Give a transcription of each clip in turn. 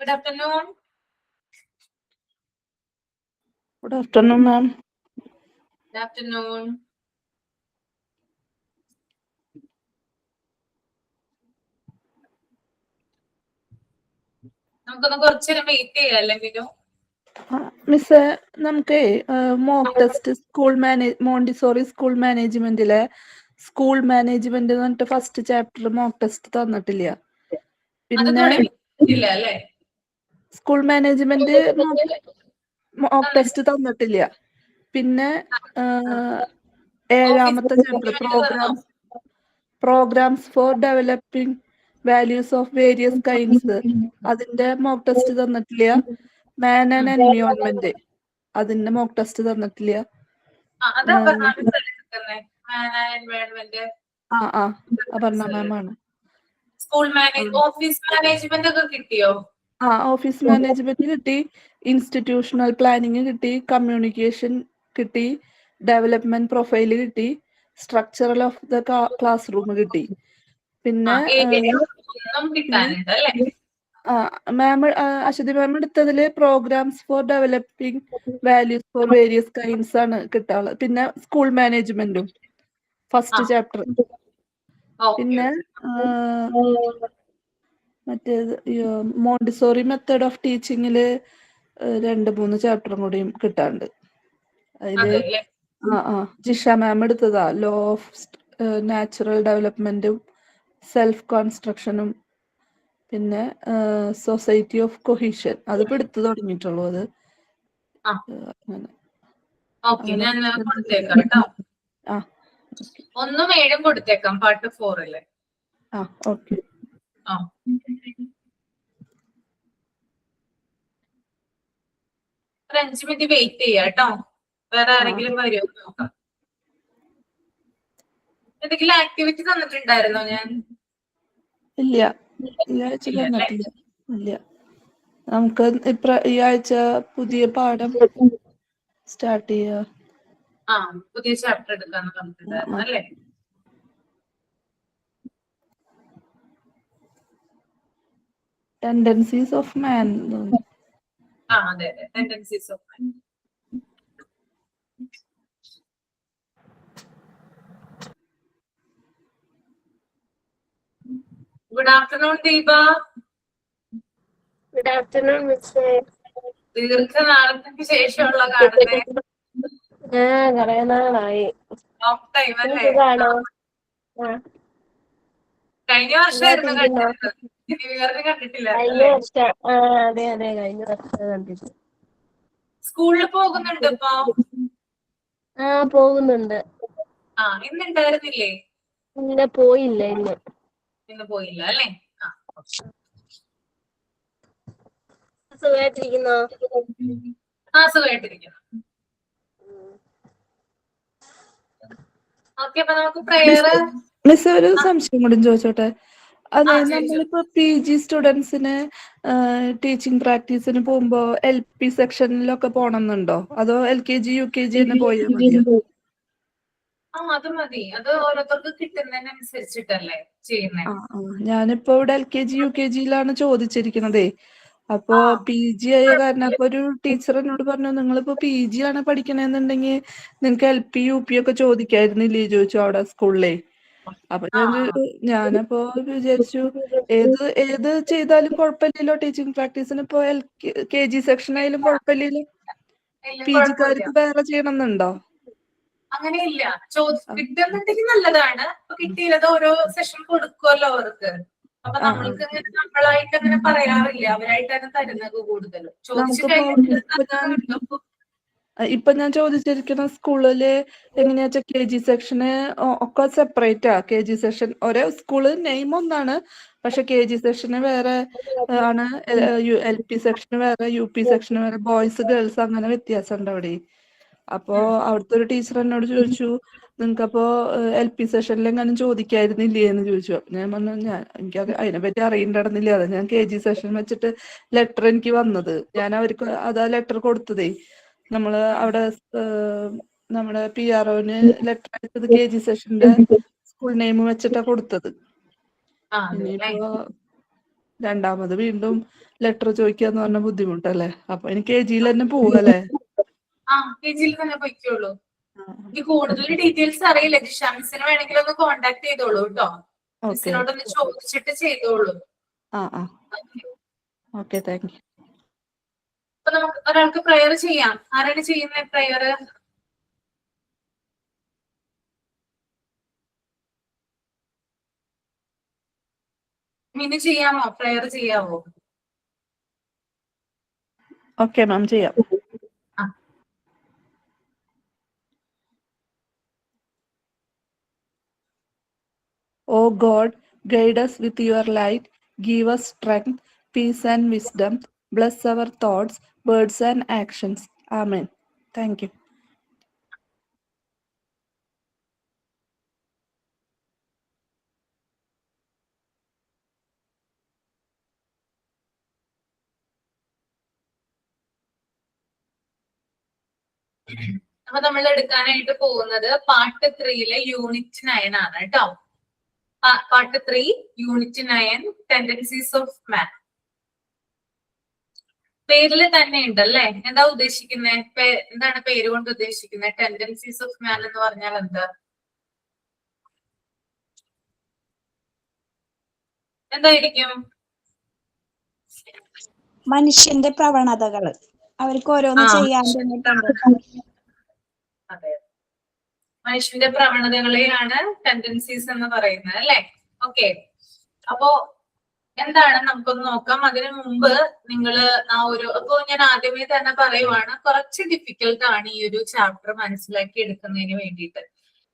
Good afternoon. Good afternoon, ma'am. Good afternoon. നമുക്കൊന്ന് കുറച്ചേരം wait ചെയ്യാം അല്ലെങ്കിലോ? മിസ്സേ, നമുക്ക് മോക്ക് ടെസ്റ്റ് മോണ്ടിസോറി സ്കൂൾ മാനേജ്മെന്റിലെ സ്കൂൾ മാനേജ്മെന്റ് എന്ന് പറഞ്ഞിട്ട് ഫസ്റ്റ് ചാപ്റ്റർ മോക്ക് ടെസ്റ്റ് തന്നിട്ടില്ല. പിന്നെ ഇല്ല അല്ലേ? സ്കൂൾ മാനേജ്മെന്റ് മോക്ക് ടെസ്റ്റ് തന്നിട്ടില്ല. പിന്നെ ഏഴാമത്തെ chapter programmes for developing values of various kinds അതിന്റെ മോക്ക് ടെസ്റ്റ് തന്നിട്ടില്ല. മാൻ ആൻഡ് എൻവിയോൺമെന്റ് അതിന്റെ മോക്ക് ടെസ്റ്റ് തന്നിട്ടില്ല. അപർണ മാം ആണ്. ഓഫീസ് മാനേജ്മെന്റ് ഒക്കെ കിട്ടിയോ? ഓഫീസ് മാനേജ്മെന്റ് കിട്ടി, ഇൻസ്റ്റിറ്റ്യൂഷണൽ പ്ലാനിങ് കിട്ടി, കമ്മ്യൂണിക്കേഷൻ കിട്ടി, ഡെവലപ്മെന്റ് പ്രൊഫൈല് കിട്ടി, structural of the classroom കിട്ടി. പിന്നെ മാം അശ്വതി മാം എടുത്തതില് programmes for developing values for various kinds ആണ് കിട്ടാനുള്ളത്. പിന്നെ സ്കൂൾ മാനേജ്മെന്റും ഫസ്റ്റ് ചാപ്റ്റർ. പിന്നെ മറ്റേത് മോണ്ടിസോറി മെത്തേഡ് ഓഫ് ടീച്ചിങ്ങില് 2-3 ചാപ്റ്ററും കൂടിയും കിട്ടാണ്ട്. അതില് ജിഷ മാം എടുത്തതാ ലോ ഓഫ് നാച്ചുറൽ ഡെവലപ്മെന്റും സെൽഫ് കോൺസ്ട്രക്ഷനും പിന്നെ സൊസൈറ്റി ഓഫ് കൊഹീഷൻ അതിപ്പോ എടുത്തു തുടങ്ങിയിട്ടുള്ളൂ. അത് അങ്ങനെ 1ഉം 7ഉം കൊടുത്തേക്കാം പാർട്ട് 4 ഓക്കെ. ഒരു 5 മിനിറ്റ് വെയിറ്റ് ചെയ്യാം കേട്ടോ. വേറെ ആരെങ്കിലും വരുമോ നോക്കാം. എന്തെങ്കിലും ആക്ടിവിറ്റി തന്നിട്ടുണ്ടായിരുന്നോ? ഞാൻ ഇല്ല, ഈ ആഴ്ച തന്നിട്ടില്ല. ഇല്ല, നമുക്ക് ഈ ആഴ്ച പുതിയ പാഠം സ്റ്റാർട്ട് ചെയ്യാ. പുതിയ ചാപ്റ്റർ എടുക്കാന്ന് പറഞ്ഞിട്ടുണ്ടായിരുന്നു അല്ലേ? Tendencies of man. അതെ tendencies of man. Good afternoon Deepa. Good afternoon മിസ്സേ. ദീർഘനാളത്തിന് ശേഷമുള്ള കാണുന്നേ. കുറെ നാളായി. സുഖാണോ? കഴിഞ്ഞ വർഷമായിരുന്നു കണ്ടിട്ടില്ല. കഴിഞ്ഞ വർഷം അതെ കഴിഞ്ഞ വർഷം കണ്ടിട്ട്. സ്കൂളിൽ പോകുന്നുണ്ട് ഇപ്പൊ? പോകുന്നുണ്ട്. ഇന്നുണ്ടായിരുന്നില്ലേ? ഇന്ന് പോയില്ല. ഇന്ന് പോയില്ല അല്ലേ? സുഖമായിട്ടിരിക്കുന്നോ? സുഖമായിട്ടിരിക്കുന്നു. ഓക്കെ, അപ്പൊ നമുക്ക് പ്രയർ. മിസ്, ഒരു സംശയം കൂടി ചോദിച്ചോട്ടെ? അതെ, നമ്മളിപ്പോ PG സ്റ്റുഡൻസിന് ടീച്ചിങ് പ്രാക്ടീസിന് പോകുമ്പോ LP സെക്ഷനിലൊക്കെ പോണമെന്നുണ്ടോ? അതോ LKG UKG തന്നെ പോയാൽ മതിയോ? അത് മതി. അത് ഓരോരുത്തർക്ക് കിട്ടുന്നതിനനുസരിച്ചിട്ടല്ലേ ചെയ്യുന്നത്. ഞാനിപ്പോ ഇവിടെ LKG UKGയിലാണ് ചോദിച്ചിരിക്കുന്നതേ. അപ്പൊ PG ആയ കാരണം അപ്പൊ ഒരു ടീച്ചർ എന്നോട് പറഞ്ഞു, നിങ്ങളിപ്പോ PG ആണ് പഠിക്കണെന്നുണ്ടെങ്കിൽ നിങ്ങക്ക് LP UP ഒക്കെ ചോദിക്കായിരുന്നില്ലേ ചോദിച്ചു അവിടെ സ്കൂളിലെ. അപ്പൊ ഞാനപ്പോ വിചാരിച്ചു ഏത് ചെയ്താലും കുഴപ്പമില്ലല്ലോ ടീച്ചിങ് പ്രാക്ടീസിന്. ഇപ്പൊ KG സെക്ഷൻ ആയാലും കുഴപ്പമില്ലല്ലോ. PGക്കാർക്ക് വേറെ ചെയ്യണമെന്നുണ്ടോ? അങ്ങനെയില്ല. കിട്ടുന്നുണ്ടെങ്കിൽ നല്ലതാണ്. അപ്പൊ കിട്ടിയത് ഓരോ സെഷൻ കൊടുക്കുമല്ലോ അവർക്ക്. അപ്പൊ നമ്മൾക്ക് നമ്മളായിട്ട് അങ്ങനെ പറയാറില്ല, അവരായിട്ടാണ് തരുന്നത് കൂടുതലും. ഇപ്പൊ ഞാൻ ചോദിച്ചിരിക്കുന്ന സ്കൂളില് എങ്ങനെയാ KG സെക്ഷന് ഒക്കെ സെപ്പറേറ്റാ. KG സെക്ഷൻ ഒരേ സ്കൂള് നെയിം ഒന്നാണ്, പക്ഷെ KG സെക്ഷന് വേറെ ആണ്, LP സെക്ഷന് വേറെ, UP സെക്ഷന് വേറെ, ബോയ്സ് ഗേൾസ് അങ്ങനെ വ്യത്യാസമുണ്ട് അവിടെ. അപ്പോ അവിടുത്തെ ഒരു ടീച്ചർ എന്നോട് ചോദിച്ചു, നിങ്ങൾക്കപ്പോ LP സെഷനിൽ എങ്ങനെ ചോദിക്കായിരുന്നില്ലേ എന്ന് ചോദിച്ചു. ഞാൻ പറഞ്ഞു എനിക്ക് അതിനെപ്പറ്റി അറിയണ്ടായിരുന്നില്ല. അതെ ഞാൻ KG സെഷൻ വെച്ചിട്ട് ലെറ്റർ എനിക്ക് വന്നത്. ഞാൻ അവർക്ക് അതാ ലെറ്റർ കൊടുത്തതേ. നമ്മള് അവിടെ നമ്മുടെ PROന് ലെറ്റർ അയച്ചത് KG സെഷന്റെ സ്കൂൾ നെയിം വെച്ചിട്ടാ കൊടുത്തത്. ഇനിയിപ്പോ രണ്ടാമത് വീണ്ടും ലെറ്റർ ചോദിക്കാന്ന് പറഞ്ഞ ബുദ്ധിമുട്ടല്ലേ? അപ്പൊ എനിക്ക് KG തന്നെ പോവല്ലേ? KG തന്നെ പൊയ്ക്കോളൂ. എനിക്ക് കൂടുതൽ ഡീറ്റെയിൽസ് അറിയില്ല. ജിഷ മിസ്സിന് വേണമെങ്കിൽ ഒന്ന് കോണ്ടാക്ട് ചെയ്തോളൂ കേട്ടോ. മിസ്സിനോടൊന്ന് ചോദിച്ചിട്ട് ചെയ്തോളൂ. Okay, thank you. അപ്പൊ നമുക്ക് ഒരാൾക്ക് പ്രയർ ചെയ്യാം. ആരാണ് ചെയ്യുന്നത് പ്രയർ? മിനി ചെയ്യാമോ? പ്രയർ ചെയ്യാമോ? ഓക്കെ മാം, ചെയ്യാം. O God, guide us with your light, give us strength, peace and wisdom, bless our thoughts, words and actions. Amen. Thank you. അപ്പൊ നമ്മൾ എടുക്കാനായിട്ട് പോകുന്നത് പാർട്ട് 3-ലെ യൂണിറ്റ് 9 ആണ് കേട്ടോ. പാർട്ട് 3 യൂണിറ്റ് 9 ടെൻഡൻസീസ് ഓഫ് മാൻ. പേരിൽ തന്നെ ഉണ്ടല്ലേ? എന്താ ഉദ്ദേശിക്കുന്നത്? എന്താണ് പേര് കൊണ്ട് ഉദ്ദേശിക്കുന്നത്? ടെൻഡൻസീസ് ഓഫ് മാൻ എന്ന് പറഞ്ഞാൽ എന്താ? എന്തായിരിക്കും? മനുഷ്യന്റെ പ്രവണതകൾ, അവർക്ക് ഓരോന്ന് ചെയ്യാൻ തോന്നിയിട്ടുണ്ട്. അതെ, മനുഷ്യന്റെ പ്രവണതകളെയാണ് ടെൻഡൻസീസ് എന്ന് പറയുന്നത് അല്ലെ? ഓക്കെ, അപ്പോ എന്താണ് നമുക്കൊന്ന് നോക്കാം. അതിനു മുമ്പ് നിങ്ങള് അപ്പോ ഞാൻ ആദ്യമേ തന്നെ പറയുവാണ്, കുറച്ച് ഡിഫിക്കൽട്ട് ആണ് ഈ ഒരു ചാപ്റ്റർ മനസ്സിലാക്കി എടുക്കുന്നതിന് വേണ്ടിയിട്ട്.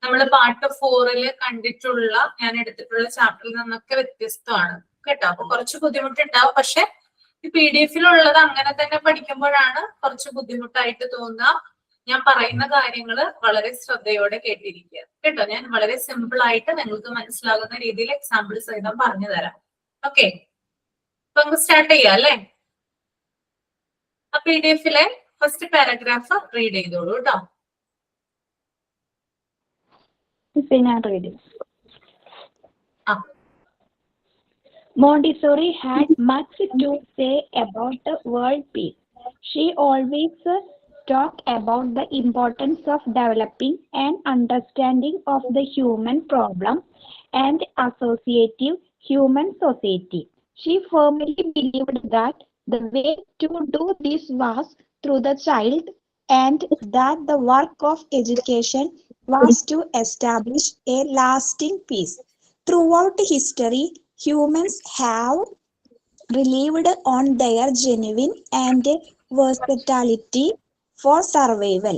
നമ്മൾ പാർട്ട് 4-ല് കണ്ടിട്ടുള്ള, ഞാൻ എടുത്തിട്ടുള്ള ചാപ്റ്ററിൽ നിന്നൊക്കെ വ്യത്യസ്തമാണ് കേട്ടോ. അപ്പൊ കുറച്ച് ബുദ്ധിമുട്ടുണ്ടാവും. പക്ഷെ ഈ PDF-ലുള്ളത് അങ്ങനെ തന്നെ പഠിക്കുമ്പോഴാണ് കുറച്ച് ബുദ്ധിമുട്ടായിട്ട് തോന്നുക. ഞാൻ പറയുന്ന കാര്യങ്ങൾ വളരെ ശ്രദ്ധയോടെ കേട്ടിരിക്കുക കേട്ടോ. ഞാൻ വളരെ സിമ്പിൾ ആയിട്ട് നിങ്ങൾക്ക് മനസ്സിലാകുന്ന രീതിയിൽ എക്സാമ്പിൾ സഹിതം പറഞ്ഞു തരാം. ഓക്കെ, അപ്പൊ നമുക്ക് സ്റ്റാർട്ട് ചെയ്യാം അല്ലെ? ആ PDF-ലെ ഫസ്റ്റ് പാരഗ്രാഫ് റീഡ് ചെയ്തോളൂ കേട്ടോ. ഞാൻ read. Montessori had much to say about the world peace. She always talked about the importance of developing an understanding of the human problem and associative human society. She firmly believed that the way to do this was through the child, and that the work of education was to establish a lasting peace. Throughout history, humans have relied on their genuine and versatility for survival.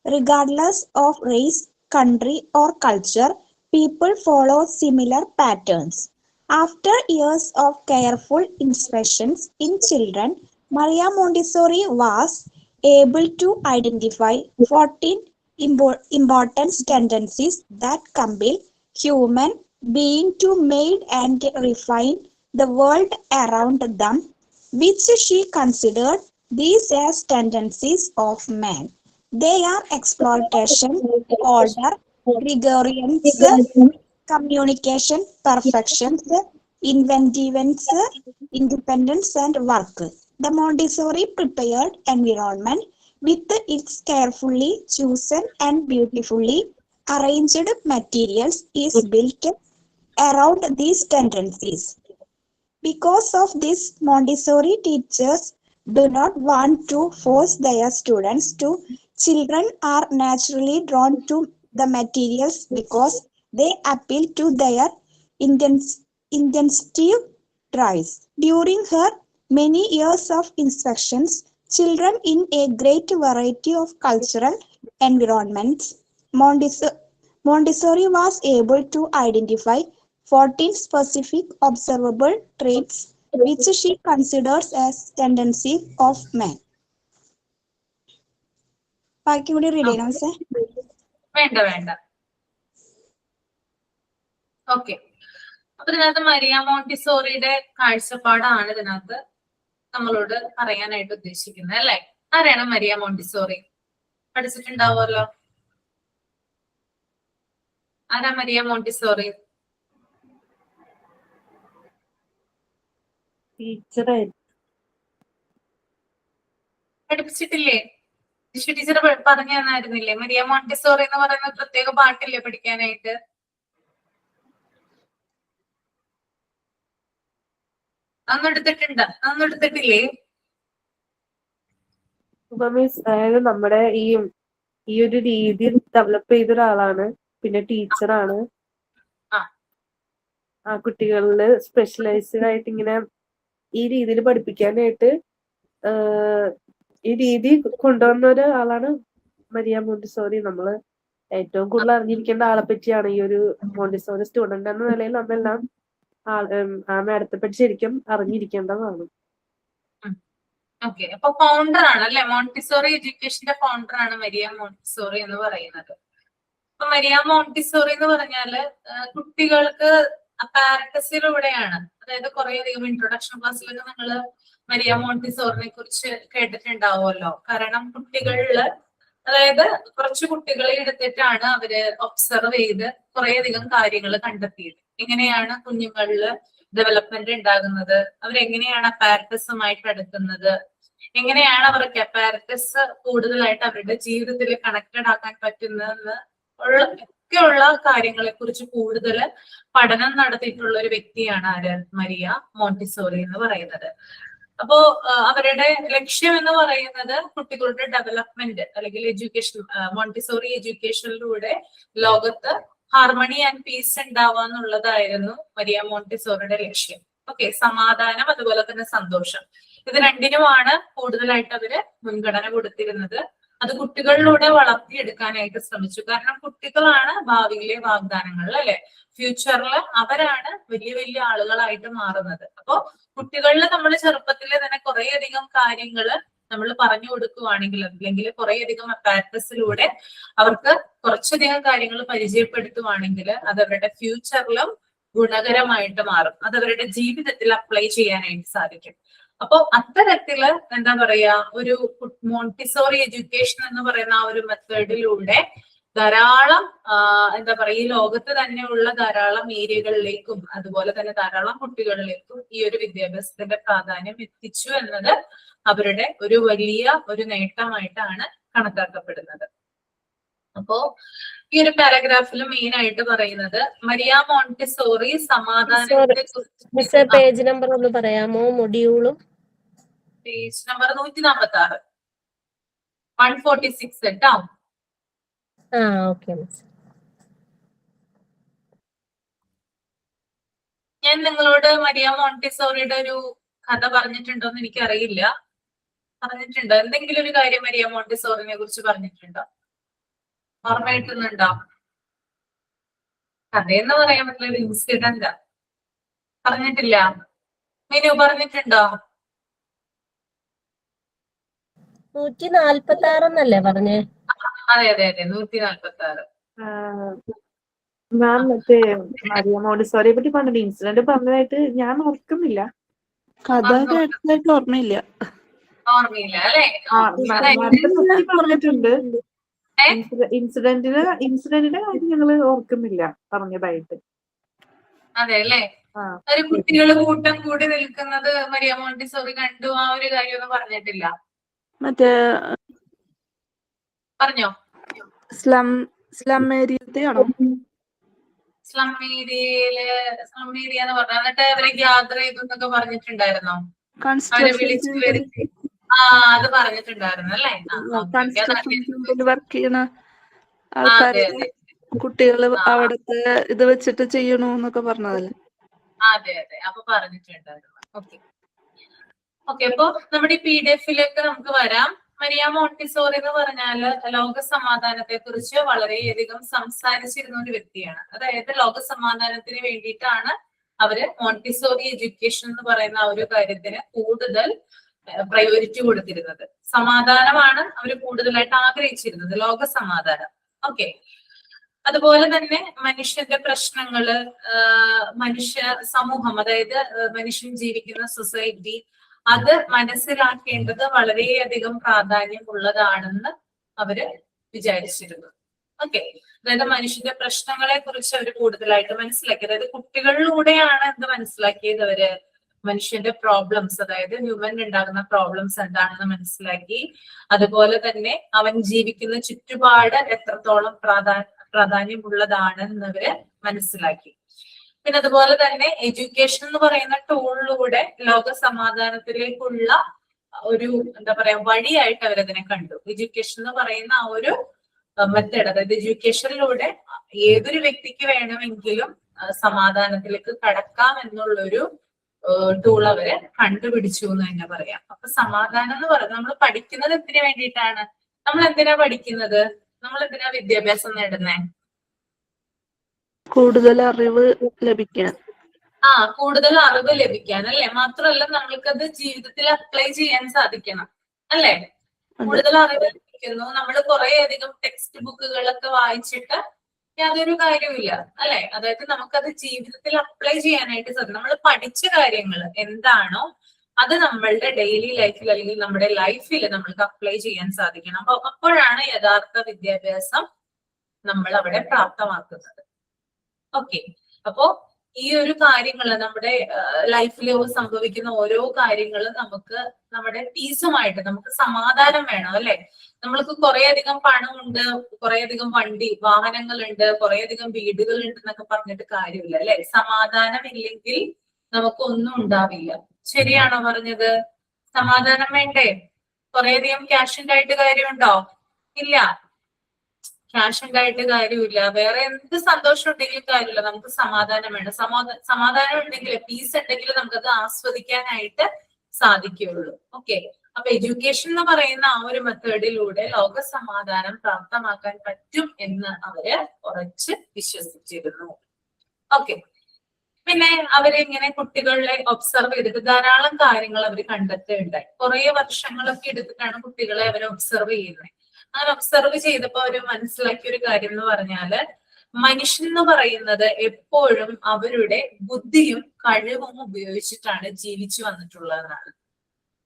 Regardless of race, country, or culture, people follow similar patterns. After years of careful inspections in children, Maria Montessori was able to identify 14 important tendencies that compel human beings to mold and refine the world around them, which she considered these as tendencies of man. They are exploitation, order, rigorance, communication, perfection, inventiveness, independence, and work. The Montessori prepared environment, with its carefully chosen and beautifully arranged materials, is built around these tendencies. Because of this, Montessori teachers do not want to force their students to. Children are naturally drawn to the materials because they appeal to their instinctive drives. During her many years of instructions, children in a great variety of cultural environments, Montessori was able to identify 14 specific observable traits which she considers as tendency of man. ബാക്കി കൂടി read ചെയ്യണം sir? വേണ്ട. Okay, അപ്പൊ ഇതിനകത്ത് Maria മോണ്ടിസോറിയുടെ കാഴ്ചപ്പാടാണ് ഇതിനകത്ത് നമ്മളോട് പറയാനായിട്ട് ഉദ്ദേശിക്കുന്നത് അല്ലെ? ആരാണ് മരിയ മോണ്ടിസോറി? പഠിച്ചിട്ടുണ്ടാവുമല്ലോ. ആരാ മരിയ മോണ്ടിസോറി? ടീച്ചറായിരുന്നു. പഠിപ്പിച്ചിട്ടില്ലേ? ടീച്ചർ പറഞ്ഞു തന്നായിരുന്നില്ലേ? മരിയ മോണ്ടിസോറി എന്ന് പറയുന്ന പ്രത്യേക പാട്ടില്ലേ പഠിക്കാനായിട്ട്? അതൊന്നും എടുത്തിട്ടില്ലേ? അപ്പൊ മീൻസ് അതായത് നമ്മുടെ ഈ ഒരു രീതി ഡെവലപ്പ് ചെയ്ത ഒരാളാണ്. പിന്നെ ടീച്ചറാണ്. ആ. ആ കുട്ടികളില് സ്പെഷ്യലൈസ്ഡ് ആയിട്ട് ഇങ്ങനെ ഈ രീതിയിൽ പഠിപ്പിക്കാനായിട്ട് ഈ രീതി കൊണ്ടുവന്ന ഒരാളാണ് മരിയ മോണ്ടിസോറി. നമ്മള് ഏറ്റവും കൂടുതൽ അറിഞ്ഞിരിക്കേണ്ട ആളെ പറ്റിയാണ് ഈ ഒരു മോണ്ടിസോറി സ്റ്റുഡന്റ് എന്ന നിലയിൽ നമ്മളെല്ലാം ആ മാഡത്തെ പറ്റി ശരിക്കും അറിഞ്ഞിരിക്കേണ്ടതാണ്. ഓക്കെ, അപ്പൊ ഫൗണ്ടർ ആണ് അല്ലെ, മോണ്ടിസോറി എഡ്യൂക്കേഷന്റെ ഫൗണ്ടർ ആണ് മരിയ മോണ്ടിസോറി എന്ന് പറയുന്നത്. അപ്പൊ മരിയ മോണ്ടിസോറി എന്ന് പറഞ്ഞാല് കുട്ടികൾക്ക് അപ്പാരറ്റസിലൂടെയാണ്, അതായത് കുറേയധികം ഇൻട്രൊഡക്ഷൻ ക്ലാസ്സിലൊക്കെ നിങ്ങൾ മരിയ മോണ്ടിസോറിനെ കുറിച്ച് കേട്ടിട്ടുണ്ടാവുമല്ലോ. കാരണം കുട്ടികളില്, അതായത് കുറച്ച് കുട്ടികളെ എടുത്തിട്ടാണ് അവര് ഒബ്സർവ് ചെയ്ത് കുറേയധികം കാര്യങ്ങൾ കണ്ടെത്തിയത്. എങ്ങനെയാണ് കുഞ്ഞുങ്ങളില് ഡെവലപ്മെന്റ് ഉണ്ടാകുന്നത്, അവരെങ്ങനെയാണ് അപ്പാരറ്റസുമായിട്ട് അടുക്കുന്നത്, എങ്ങനെയാണ് അവർക്ക് അപ്പാരറ്റസ് കൂടുതലായിട്ട് അവരുടെ ജീവിതത്തിൽ കണക്റ്റഡ് ആക്കാൻ പറ്റുന്നതെന്ന് ഒക്കെയുള്ള കാര്യങ്ങളെ കുറിച്ച് കൂടുതൽ പഠനം നടത്തിയിട്ടുള്ള ഒരു വ്യക്തിയാണ് ആര്? മരിയ മോണ്ടിസോറി എന്ന് പറയുന്നത്. അപ്പോ അവരുടെ ലക്ഷ്യം എന്ന് പറയുന്നത് കുട്ടികളുടെ ഡെവലപ്മെന്റ് അല്ലെങ്കിൽ എഡ്യൂക്കേഷൻ, മോണ്ടിസോറി എഡ്യൂക്കേഷനിലൂടെ ലോകത്ത് ഹാർമണി ആൻഡ് പീസ് ഉണ്ടാവുക എന്നുള്ളതായിരുന്നു മരിയ മോണ്ടിസോറിയുടെ ലക്ഷ്യം. ഓക്കെ, സമാധാനം അതുപോലെ തന്നെ സന്തോഷം, ഇത് രണ്ടിനുമാണ് കൂടുതലായിട്ട് അവര് മുൻഗണന കൊടുത്തിരുന്നത്. അത് കുട്ടികളിലൂടെ വളർത്തിയെടുക്കാനായിട്ട് ശ്രമിച്ചു. കാരണം കുട്ടികളാണ് ഭാവിയിലെ വാഗ്ദാനങ്ങൾ അല്ലെ, ഫ്യൂച്ചറിൽ അവരാണ് വലിയ വലിയ ആളുകളായിട്ട് മാറുന്നത്. അപ്പോ കുട്ടികളിൽ നമ്മൾ ചെറുപ്പത്തിലെ തന്നെ കുറേയധികം കാര്യങ്ങള് നമ്മൾ പറഞ്ഞു കൊടുക്കുവാണെങ്കിൽ, അല്ലെങ്കിൽ കുറേയധികം അപ്പാരറ്റസിലൂടെ അവർക്ക് കുറച്ചധികം കാര്യങ്ങൾ പരിചയപ്പെടുത്തുവാണെങ്കിൽ അത് അവരുടെ ഫ്യൂച്ചറിലും ഗുണകരമായിട്ട് മാറും. അത് അവരുടെ ജീവിതത്തിൽ അപ്ലൈ ചെയ്യാനായിട്ട് സാധിക്കും. അപ്പൊ അത്തരത്തില് എന്താ പറയാ, ഒരു മോണ്ടിസോറി എഡ്യൂക്കേഷൻ എന്ന് പറയുന്ന ആ ഒരു മെത്തേഡിലൂടെ ധാരാളം എന്താ പറയുക, ഈ ലോകത്ത് തന്നെയുള്ള ധാരാളം ഏരിയകളിലേക്കും അതുപോലെ തന്നെ ധാരാളം കുട്ടികളിലേക്കും ഈ ഒരു വിദ്യാഭ്യാസത്തിന്റെ പ്രാധാന്യം എത്തിച്ചു എന്നത് അവരുടെ ഒരു വലിയ ഒരു നേട്ടമായിട്ടാണ് കണക്കാക്കപ്പെടുന്നത്. അപ്പോ ഈ ഒരു പാരഗ്രാഫിൽ മെയിൻ ആയിട്ട് പറയുന്നത് മരിയ മോണ്ടിസോറി സമാധാനത്തെ കുറിച്ച്. പേജ് നമ്പർ ഒന്ന് പറയാമോ? മൊഡ്യൂളും പേജ് നമ്പർ 146, 146 കേട്ടോ. ഓക്കെ. ഞാൻ നിങ്ങളോട് മരിയ മോണ്ടിസോറിയുടെ ഒരു കഥ പറഞ്ഞിട്ടുണ്ടോ എന്ന് എനിക്കറിയില്ല. പറഞ്ഞിട്ടുണ്ടോ? എന്തെങ്കിലും ഒരു കാര്യം മരിയ മോണ്ടിസോറിനെ കുറിച്ച് പറഞ്ഞിട്ടുണ്ടോ? ഓർമ്മ കിട്ടുന്നുണ്ടോ? കഥയെന്ന് പറയാൻ പറ്റില്ല, ഒരു ഇൻസിഡന്റ്. പറഞ്ഞിട്ടില്ല? മിനു പറഞ്ഞിട്ടുണ്ടോ? 146 എന്നല്ലേ പറഞ്ഞേ? അതെ അതെ അതെ, 146. മാം മറ്റേ മരിയ മോണ്ടിസോറിയെ പറ്റി പറഞ്ഞിട്ട് ഇൻസിഡന്റ് പറഞ്ഞതായിട്ട് ഞാൻ ഓർക്കുന്നില്ല. കഥ കേട്ടതായിട്ട് ഓർമ്മയില്ല. ഓർമ്മയില്ല അല്ലെ? പറഞ്ഞിട്ടുണ്ട്. ഇൻസിഡന്റിന്റെ കാര്യം ഞങ്ങള് ഓർക്കുന്നില്ല പറഞ്ഞതായിട്ട്. അതെ അല്ലേ? ഒരു കുട്ടികൾ കൂട്ടം കൂടി നിൽക്കുന്നത് മരിയ മോണ്ടിസോറി കണ്ടു, ആ ഒരു കാര്യമൊന്നും പറഞ്ഞിട്ടില്ല. മറ്റേ പറഞ്ഞോ? സ്ലം ഏരിയത്തെയാണോ? സ്ലം ഏരിയ എന്ന് പറഞ്ഞ, എന്നിട്ട് അവരെ ഗ്യാദർ ചെയ്തു എന്നൊക്കെ പറഞ്ഞിട്ടുണ്ടായിരുന്നോ? അവരെ വിളിച്ചു വരുത്തി. അത് പറഞ്ഞിട്ടുണ്ടായിരുന്നു അല്ലേ? വർക്ക് ചെയ്യണ ആൾക്കാരെ കുട്ടികള് അവിടുത്തെ ഇത് വെച്ചിട്ട് ചെയ്യണു എന്നൊക്കെ പറഞ്ഞതല്ലേ? അതെ അതെ, അപ്പൊ പറഞ്ഞിട്ടുണ്ടായിരുന്നു. ഓക്കെ, അപ്പൊ നമ്മുടെ ഈ PDF-ലേക്ക് നമുക്ക് വരാം. മരിയ മോണ്ടിസോറി എന്ന് പറഞ്ഞാല് ലോക സമാധാനത്തെ കുറിച്ച് വളരെയധികം സംസാരിച്ചിരുന്ന ഒരു വ്യക്തിയാണ്. അതായത് ലോക സമാധാനത്തിന് വേണ്ടിയിട്ടാണ് അവര് മോണ്ടിസോറി എഡ്യൂക്കേഷൻ എന്ന് പറയുന്ന ആ ഒരു കാര്യത്തിന് കൂടുതൽ പ്രയോറിറ്റി കൊടുത്തിരുന്നത്. സമാധാനമാണ് അവർ കൂടുതലായിട്ട് ആഗ്രഹിച്ചിരുന്നത്, ലോക സമാധാനം. ഓക്കെ, അതുപോലെ തന്നെ മനുഷ്യന്റെ പ്രശ്നങ്ങള്, മനുഷ്യ സമൂഹം, അതായത് മനുഷ്യൻ ജീവിക്കുന്ന സൊസൈറ്റി, അത് മനസ്സിലാക്കേണ്ടത് വളരെയധികം പ്രാധാന്യമുള്ളതാണെന്ന് അവര് വിചാരിച്ചിരുന്നു. ഓക്കെ, അതായത് മനുഷ്യന്റെ പ്രശ്നങ്ങളെ കുറിച്ച് അവർ കൂടുതലായിട്ട് മനസ്സിലാക്കി. അതായത് കുട്ടികളിലൂടെയാണ് എന്ത് മനസ്സിലാക്കിയത് അവര്? മനുഷ്യന്റെ പ്രോബ്ലംസ്, അതായത് ഹ്യൂമൻ ഉണ്ടാകുന്ന പ്രോബ്ലംസ് എന്താണെന്ന് മനസ്സിലാക്കി, അതുപോലെ തന്നെ അവൻ ജീവിക്കുന്ന ചുറ്റുപാട് എത്രത്തോളം പ്രാധാന്യമുള്ളതാണെന്നവര് മനസ്സിലാക്കി. പിന്നെ അതുപോലെ തന്നെ എഡ്യൂക്കേഷൻ എന്ന് പറയുന്ന ടൂളിലൂടെ ലോക സമാധാനത്തിലേക്കുള്ള ഒരു എന്താ പറയാ വഴിയായിട്ട് അവരതിനെ കണ്ടു. എഡ്യൂക്കേഷൻ എന്ന് പറയുന്ന ആ ഒരു മെത്തേഡ്, അതായത് എഡ്യൂക്കേഷനിലൂടെ ഏതൊരു വ്യക്തിക്ക് വേണമെങ്കിലും സമാധാനത്തിലേക്ക് കടക്കാം എന്നുള്ളൊരു ടൂൾ അവര് കണ്ടുപിടിച്ചു എന്ന് തന്നെ പറയാം. അപ്പൊ സമാധാനം എന്ന് പറയുന്നത് നമ്മൾ പഠിക്കുന്നത് എന്തിനു വേണ്ടിയിട്ടാണ്? നമ്മൾ എന്തിനാ പഠിക്കുന്നത്? നമ്മൾ എന്തിനാ വിദ്യാഭ്യാസം നേടുന്നേ? കൂടുതൽ അറിവ് ലഭിക്കാൻ. കൂടുതൽ അറിവ് ലഭിക്കാൻ അല്ലെ? മാത്രമല്ല നമ്മൾക്കത് ജീവിതത്തിൽ അപ്ലൈ ചെയ്യാൻ സാധിക്കണം അല്ലെ? കൂടുതൽ അറിവ് ലഭിക്കുന്നു. നമ്മൾ കുറെ അധികം ടെക്സ്റ്റ് ബുക്കുകളൊക്കെ വായിച്ചിട്ട് യാതൊരു കാര്യമില്ല അല്ലെ? അതായത് നമുക്കത് ജീവിതത്തിൽ അപ്ലൈ ചെയ്യാനായിട്ട് സാധിക്കും. നമ്മൾ പഠിച്ച കാര്യങ്ങൾ എന്താണോ അത് നമ്മളുടെ ഡെയിലി ലൈഫിൽ അല്ലെങ്കിൽ നമ്മുടെ ലൈഫിൽ നമ്മൾക്ക് അപ്ലൈ ചെയ്യാൻ സാധിക്കണം. അപ്പോഴാണ് യഥാർത്ഥ വിദ്യാഭ്യാസം നമ്മൾ അവിടെ പ്രാപ്തമാക്കുന്നത്. ഓക്കെ, അപ്പോ ഈ ഒരു കാര്യങ്ങൾ നമ്മുടെ ലൈഫിൽ സംഭവിക്കുന്ന ഓരോ കാര്യങ്ങളും നമുക്ക് നമ്മുടെ പീസുമായിട്ട് നമുക്ക് സമാധാനം വേണം അല്ലെ? നമ്മൾക്ക് കുറെ അധികം പണമുണ്ട്, കുറെ അധികം വാഹനങ്ങളുണ്ട്, കുറെ അധികം വീടുകളുണ്ട് എന്നൊക്കെ പറഞ്ഞിട്ട് കാര്യമില്ല അല്ലെ? സമാധാനം ഇല്ലെങ്കിൽ നമുക്കൊന്നും ഉണ്ടാവില്ല. ശരിയാണോ പറഞ്ഞത്? സമാധാനം വേണ്ടേ? കുറെ അധികം ക്യാഷ് ഉണ്ടായിട്ട് കാര്യമുണ്ടോ? ഇല്ല, ക്യാഷ് ഉണ്ടായിട്ട് കാര്യമില്ല. വേറെ എന്ത് സന്തോഷം ഉണ്ടെങ്കിലും കാര്യമില്ല, നമുക്ക് സമാധാനം വേണം. സമാധാനം ഉണ്ടെങ്കിൽ, പീസ് ഉണ്ടെങ്കിൽ നമുക്കത് ആസ്വദിക്കാനായിട്ട് സാധിക്കുകയുള്ളൂ. ഓക്കെ, അപ്പൊ എഡ്യൂക്കേഷൻ എന്ന് പറയുന്ന ആ ഒരു മെത്തേഡിലൂടെ ലോക സമാധാനം പ്രാപ്തമാക്കാൻ പറ്റും എന്ന് അവര് ഉറച്ച് വിശ്വസിച്ചിരുന്നു. ഓക്കെ, പിന്നെ അവരിങ്ങനെ കുട്ടികളെ ഒബ്സർവ് ചെയ്തിട്ട് ധാരാളം കാര്യങ്ങൾ അവർ കണ്ടെത്തുകയുണ്ടായി. കുറെ വർഷങ്ങളൊക്കെ എടുത്തിട്ടാണ് കുട്ടികളെ അവർ ഒബ്സർവ് ചെയ്യുന്നത്. അങ്ങനെ ഒബ്സർവ് ചെയ്തപ്പോ അവര് മനസ്സിലാക്കിയ ഒരു കാര്യം എന്ന് പറഞ്ഞാല് മനുഷ്യൻ എന്ന് പറയുന്നത് എപ്പോഴും അവരുടെ ബുദ്ധിയും കഴിവും ഉപയോഗിച്ചിട്ടാണ് ജീവിച്ചു വന്നിട്ടുള്ളതെന്നാണ്.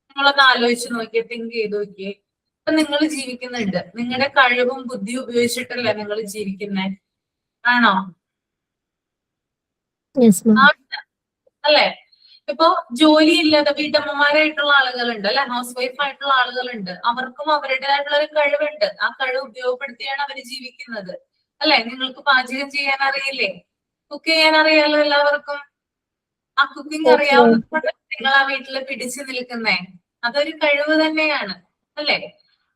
നിങ്ങളൊന്ന് ആലോചിച്ച് നോക്കിയേ, തിങ്ക് ചെയ്ത് നോക്കിയേ. ഇപ്പൊ നിങ്ങൾ ജീവിക്കുന്നുണ്ട്, നിങ്ങളുടെ കഴിവും ബുദ്ധിയും ഉപയോഗിച്ചിട്ടല്ലേ നിങ്ങൾ ജീവിക്കുന്നേ? ആണോ? അല്ലെ? ഇപ്പൊ ജോലിയില്ലാതെ വീട്ടമ്മമാരായിട്ടുള്ള ആളുകളുണ്ട് അല്ലെ? ഹൗസ് വൈഫ് ആയിട്ടുള്ള ആളുകളുണ്ട്. അവർക്കും അവരുടേതായിട്ടുള്ള ഒരു കഴിവുണ്ട്. ആ കഴിവ് ഉപയോഗപ്പെടുത്തിയാണ് അവർ ജീവിക്കുന്നത് അല്ലെ? നിങ്ങൾക്ക് പാചകം ചെയ്യാൻ അറിയില്ലേ? കുക്ക് ചെയ്യാൻ അറിയാലോ എല്ലാവർക്കും. ആ കുക്കിംഗ് അറിയാവുന്നതുകൊണ്ട് നിങ്ങൾ ആ വീട്ടില് പിടിച്ചു നിൽക്കുന്നേ. അതൊരു കഴിവ് തന്നെയാണ് അല്ലെ?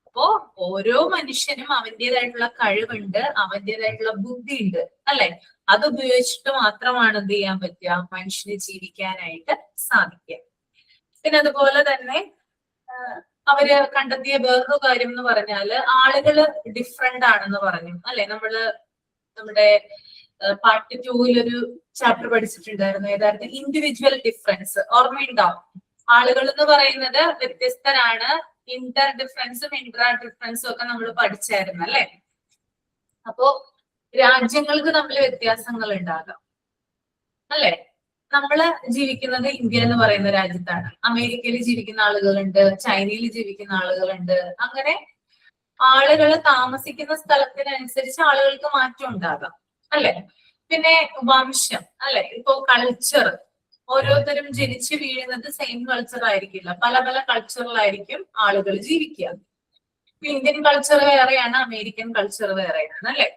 അപ്പോ ഓരോ മനുഷ്യനും അവന്റേതായിട്ടുള്ള കഴിവുണ്ട്, അവന്റേതായിട്ടുള്ള ബുദ്ധി ഉണ്ട് അല്ലെ? അത് ഉപയോഗിച്ചിട്ട് മാത്രമാണ് എന്ത് ചെയ്യാൻ പറ്റുക? മനുഷ്യന് ജീവിക്കാനായിട്ട് സാധിക്കുക. പിന്നെ അതുപോലെ തന്നെ അവര് കണ്ടെത്തിയ വേറൊരു കാര്യം എന്ന് പറഞ്ഞാല് ആളുകള് ഡിഫറെന്റ് ആണെന്ന് പറഞ്ഞു അല്ലെ? നമ്മുടെ പാർട്ട് 2 ഒരു ചാപ്റ്റർ പഠിച്ചിട്ടുണ്ടായിരുന്നു. ഏതായിരുന്നു? Individual difference. ഓർമ്മയുണ്ടാവും? ആളുകൾ എന്ന് പറയുന്നത് വ്യത്യസ്തരാണ്. ഇന്റർ ഡിഫറൻസും ഇൻട്രാ ഡിഫറൻസും ഒക്കെ നമ്മൾ പഠിച്ചായിരുന്നു അല്ലെ? അപ്പോ രാജ്യങ്ങൾക്ക് തമ്മിൽ വ്യത്യാസങ്ങൾ ഉണ്ടാകാം അല്ലെ? നമ്മള് ജീവിക്കുന്നത് ഇന്ത്യ എന്ന് പറയുന്ന രാജ്യത്താണ്. അമേരിക്കയിൽ ജീവിക്കുന്ന ആളുകളുണ്ട്, ചൈനയിൽ ജീവിക്കുന്ന ആളുകളുണ്ട്. അങ്ങനെ ആളുകൾ താമസിക്കുന്ന സ്ഥലത്തിനനുസരിച്ച് ആളുകൾക്ക് മാറ്റം ഉണ്ടാകാം അല്ലെ? പിന്നെ വംശം അല്ലെ? ഇപ്പോ കൾച്ചർ, ഓരോരുത്തരും ജനിച്ചു വീഴുന്നത് സെയിം കൾച്ചർ ആയിരിക്കില്ല. പല പല കൾച്ചറിലായിരിക്കും ആളുകൾ ജീവിക്കുക. ഇന്ത്യൻ കൾച്ചർ വേറെയാണ്, അമേരിക്കൻ കൾച്ചർ വേറെയാണ് അല്ലെ?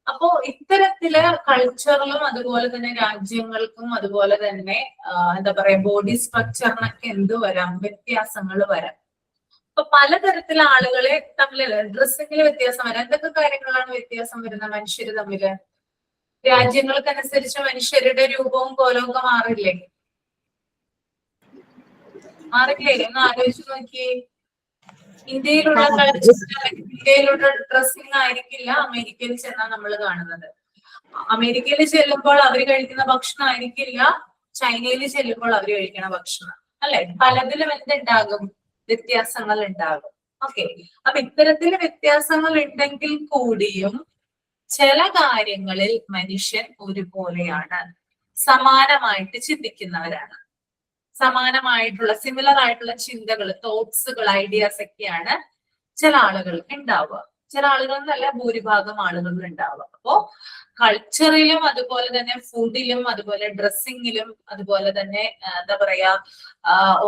അപ്പോ ഇത്തരത്തില് കൾച്ചറിലും അതുപോലെ തന്നെ രാജ്യങ്ങൾക്കും അതുപോലെ തന്നെ എന്താ പറയാ ബോഡി സ്ട്രക്ചറിനൊക്കെ എന്ത് വരാം? വ്യത്യാസങ്ങൾ വരാം. അപ്പൊ പലതരത്തിലെ ആളുകളെ തമ്മില് ഡ്രസ്സിങ്ങിൽ വ്യത്യാസം വരാം. എന്തൊക്കെ കാര്യങ്ങളാണ് വ്യത്യാസം വരുന്നത് മനുഷ്യര് തമ്മില്? രാജ്യങ്ങൾക്കനുസരിച്ച് മനുഷ്യരുടെ രൂപവും കോലവും ഒക്കെ മാറില്ലേ? മാറില്ലേ? ഒന്ന് ആലോചിച്ച് നോക്കിയേ. ഇന്ത്യയിലുള്ള ഇന്ത്യയിലുള്ള ഡ്രസ്സിംഗ് ആയിരിക്കില്ല അമേരിക്കയിൽ ചെന്നാൽ നമ്മൾ കാണുന്നത്. അമേരിക്കയിൽ ചെല്ലുമ്പോൾ അവർ കഴിക്കുന്ന ഭക്ഷണം ആയിരിക്കില്ല ചൈനയിൽ ചെല്ലുമ്പോൾ അവർ കഴിക്കുന്ന ഭക്ഷണം അല്ലെ? പലതിലും എന്തുണ്ടാകും? വ്യത്യാസങ്ങൾ ഉണ്ടാകും. ഓക്കെ, അപ്പൊ ഇത്തരത്തിൽ വ്യത്യാസങ്ങൾ ഉണ്ടെങ്കിൽ കൂടിയും ചില കാര്യങ്ങളിൽ മനുഷ്യൻ ഒരുപോലെയാണ്, സമാനമായിട്ട് ചിന്തിക്കുന്നവരാണ്. സമാനമായിട്ടുള്ള സിമിലർ ആയിട്ടുള്ള ചിന്തകൾ, തോട്ട്സുകൾ, ഐഡിയാസ് ഒക്കെയാണ് ചില ആളുകൾക്ക് ഉണ്ടാവുക. ചില ആളുകൾ നല്ല ഭൂരിഭാഗം ആളുകളും ഉണ്ടാവുക. അപ്പോ കൾച്ചറിലും അതുപോലെ തന്നെ ഫുഡിലും അതുപോലെ ഡ്രസ്സിങ്ങിലും അതുപോലെ തന്നെ എന്താ പറയാ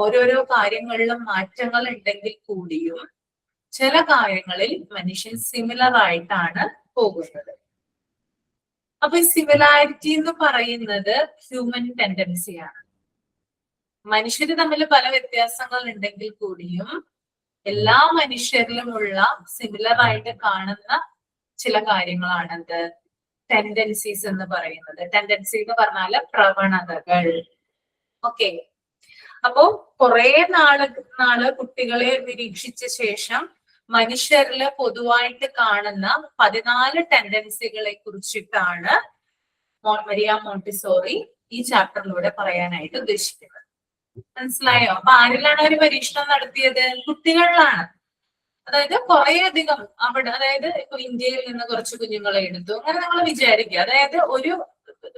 ഓരോരോ കാര്യങ്ങളിലും മാറ്റങ്ങൾ ഉണ്ടെങ്കിൽ കൂടിയും ചില കാര്യങ്ങളിൽ മനുഷ്യൻ സിമിലർ ആയിട്ടാണ് പോകുന്നത്. അപ്പൊ ഈ സിമിലാരിറ്റി എന്ന് പറയുന്നത് ഹ്യൂമൻ ടെൻഡൻസിയാണ്. മനുഷ്യര് തമ്മിൽ പല വ്യത്യാസങ്ങൾ ഉണ്ടെങ്കിൽ കൂടിയും എല്ലാ മനുഷ്യരിലുമുള്ള സിമിലർ ആയിട്ട് കാണുന്ന ചില കാര്യങ്ങളാണെന്ത് ടെൻഡൻസീസ് എന്ന് പറയുന്നത്. ടെൻഡൻസി എന്ന് പറഞ്ഞാല് പ്രവണതകൾ. ഓക്കെ, അപ്പോ കുറെ നാള് കുട്ടികളെ നിരീക്ഷിച്ച ശേഷം മനുഷ്യരില് പൊതുവായിട്ട് കാണുന്ന 14 ടെൻഡൻസികളെ കുറിച്ചിട്ടാണ് മരിയ മോണ്ടിസോറി ഈ ചാപ്റ്ററിലൂടെ പറയാനായിട്ട് ഉദ്ദേശിക്കുന്നത്. മനസ്സിലായോ? അപ്പൊ ആരിലാണ് ഒരു പരീക്ഷണം നടത്തിയത്? കുട്ടികളിലാണ്. അതായത് കുറെ അധികം അവിടെ, അതായത് ഇപ്പൊ ഇന്ത്യയിൽ നിന്ന് കുറച്ച് കുഞ്ഞുങ്ങളെ എടുത്തു, അങ്ങനെ നമ്മൾ വിചാരിക്കുക. അതായത്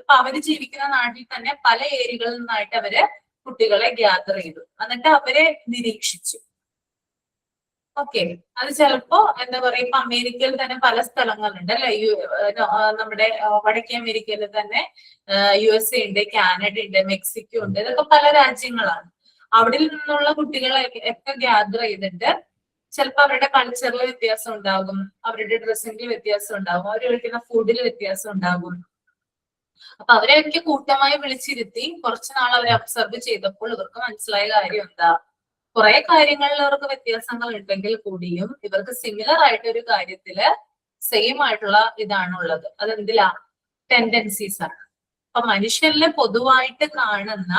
ഇപ്പൊ അവര് ജീവിക്കുന്ന നാട്ടിൽ തന്നെ പല ഏരിയകളിൽ നിന്നായിട്ട് അവര് കുട്ടികളെ ഗ്യാദർ ചെയ്തു, എന്നിട്ട് അവരെ നിരീക്ഷിച്ചു. ഓക്കെ, അത് ചിലപ്പോ എന്താ പറയാ, ഇപ്പൊ അമേരിക്കയിൽ തന്നെ പല സ്ഥലങ്ങളുണ്ട് അല്ലെ, നമ്മുടെ വടക്കേ അമേരിക്കയിൽ തന്നെ USA ഉണ്ട്, കാനഡ ഉണ്ട്, മെക്സിക്കോ ഉണ്ട്. ഇതൊക്കെ പല രാജ്യങ്ങളാണ്. അവിടെ നിന്നുള്ള കുട്ടികളെ ഒക്കെ ഗ്യാദർ ചെയ്തിട്ട് ചിലപ്പോ അവരുടെ കൾച്ചറിൽ വ്യത്യാസം ഉണ്ടാകും, അവരുടെ ഡ്രസ്സിംഗിൽ വ്യത്യാസം ഉണ്ടാകും, അവർ കഴിക്കുന്ന ഫുഡിൽ വ്യത്യാസം ഉണ്ടാകും. അപ്പൊ അവരെയൊക്കെ കൂട്ടമായി വിളിച്ചിരുത്തി കുറച്ചു നാൾ അവരെ ഒബ്സർവ് ചെയ്തപ്പോൾ ഇവർക്ക് മനസ്സിലായ കാര്യം എന്താ, കുറെ കാര്യങ്ങളിൽ അവർക്ക് വ്യത്യാസങ്ങൾ ഉണ്ടെങ്കിൽ കൂടിയും ഇവർക്ക് സിമിലർ ആയിട്ട് ഒരു കാര്യത്തില് സെയിം ആയിട്ടുള്ള ഇതാണുള്ളത്. അതെന്തിലാ? ടെൻഡൻസീസ് ആണ്. അപ്പൊ മനുഷ്യരിലെ പൊതുവായിട്ട് കാണുന്ന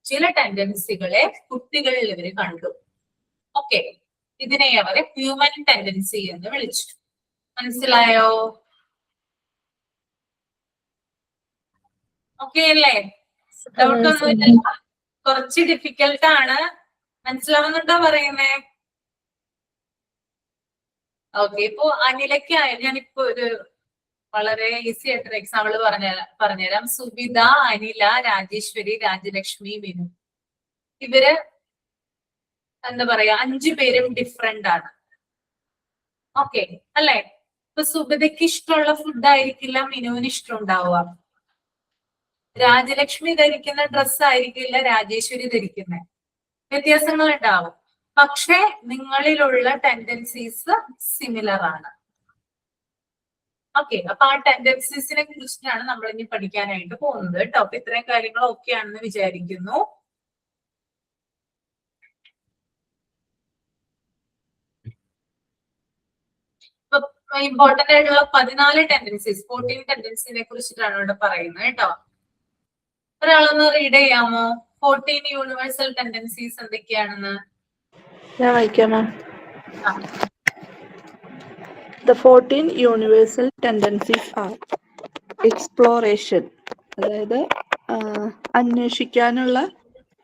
ചില ടെൻഡൻസികളെ കുട്ടികളിൽ ഇവര് കണ്ടു. ഓക്കെ, ഇതിനെ അവരെ ഹ്യൂമൻ ടെൻഡൻസി എന്ന് വിളിച്ചു. മനസ്സിലായോ? ഓക്കെ അല്ലേ? ഡൗട്ട് ഒന്നുമില്ല. കുറച്ച് ഡിഫിക്കൽട്ട് ആണ്. മനസ്സിലാവുന്നുണ്ടോ പറയുന്നേ? ഓക്കെ, ഇപ്പൊ അനിലയ്ക്കായാലും ഞാനിപ്പോ ഒരു വളരെ ഈസി ആയിട്ടൊരു എക്സാമ്പിൾ പറഞ്ഞുതരാം. സുബിത, അനില, രാജേശ്വരി, രാജലക്ഷ്മി, വിനു, ഇവര് എന്താ പറയാ 5 പേരും ഡിഫറെന്റ് ആണ്. ഓക്കെ അല്ലെ? ഇപ്പൊ സുബിതയ്ക്ക് ഇഷ്ടമുള്ള ഫുഡ് ആയിരിക്കില്ല മിനുവിന് ഇഷ്ടം ഉണ്ടാവുക. രാജലക്ഷ്മി ധരിക്കുന്ന ഡ്രസ്സ് ആയിരിക്കില്ല രാജേശ്വരി ധരിക്കുന്നത്. വ്യത്യാസങ്ങൾ ഉണ്ടാവും, പക്ഷെ നിങ്ങളിലുള്ള ടെൻഡൻസീസ് സിമിലർ ആണ്. ഓക്കെ, അപ്പൊ ആ ടെൻഡൻസീസിനെ കുറിച്ചിട്ടാണ് നമ്മൾ ഇനി പഠിക്കാനായിട്ട് പോകുന്നത് കേട്ടോ. അപ്പൊ ഇത്രയും കാര്യങ്ങൾ ഓക്കെ ആണെന്ന് വിചാരിക്കുന്നു. ഇമ്പോർട്ടന്റ് ആയിട്ടുള്ള 14 ടെൻഡൻസീസ്, 14 ടെൻഡൻസിനെ കുറിച്ചിട്ടാണ് ഇവിടെ പറയുന്നത് കേട്ടോ. ഒരാളൊന്ന് റീഡ് ചെയ്യാമോ 14 യൂണിവേഴ്സൽ ടെൻഡൻസീസ് എന്തൊക്കെയാണെന്ന്? ഞാൻ വായിക്കാമോ? The 14 universal tendencies are exploration, അതായത് അന്വേഷിക്കാനുള്ള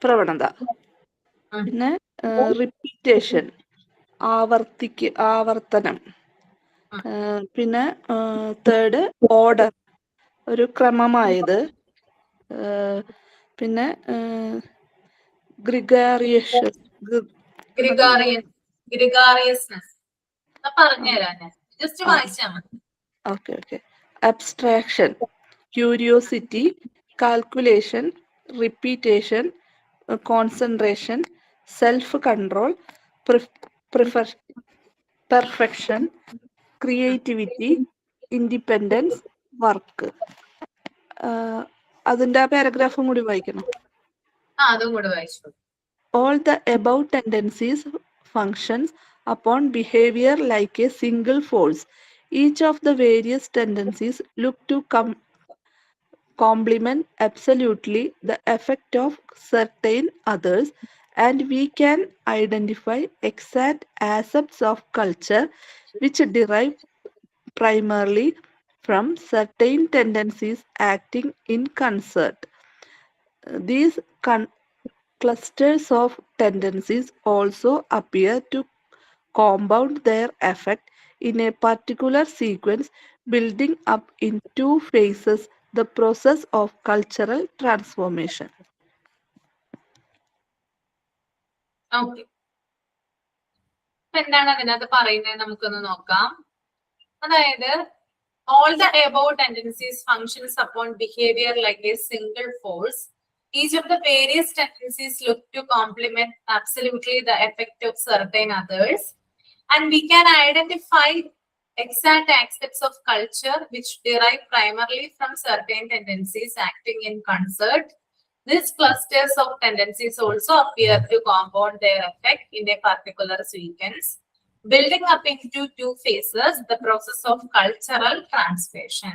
പ്രവണത. പിന്നെ റിപ്പീറ്റേഷൻ, ആവർത്തനം. പിന്നെ തേർഡ് ഓർഡർ, ഒരു ക്രമമായത്. പിന്നെ ഗ്രിഗാറിയസ്നെസ് പറഞ്ഞുതരാൻ ജസ്റ്റ് വായിച്ചാൽ മതി. Okay. Abstraction, curiosity, calculation, repetition, concentration, self control, perfection, creativity, independence, work. അതിന്റെ പാരഗ്രാഫും കൂടി വായിക്കണം. അതും കൂടി വായിച്ചു. All the above tendencies functions upon behavior like a single force. Each of the various tendencies look to complement absolutely the effect of certain others, and we can identify exact aspects of culture which derive primarily from certain tendencies acting in concert. These clusters of tendencies also appear to compound their effect in a particular sequence, building up in 2 phases the process of cultural transformation. Okay, എന്താണ് അതിനകത്ത് പറയുന്നത് നമുക്കൊന്ന് നോക്കാം. അതായത് all the above tendencies functions upon behavior like a single force. Each of the various tendencies look to complement absolutely the effect of certain others. And we can identify exact aspects of culture which derive primarily from certain tendencies acting in concert. These clusters of tendencies also appear to compound their effect in a particular sequence, building up into two phases, the process of cultural transformation.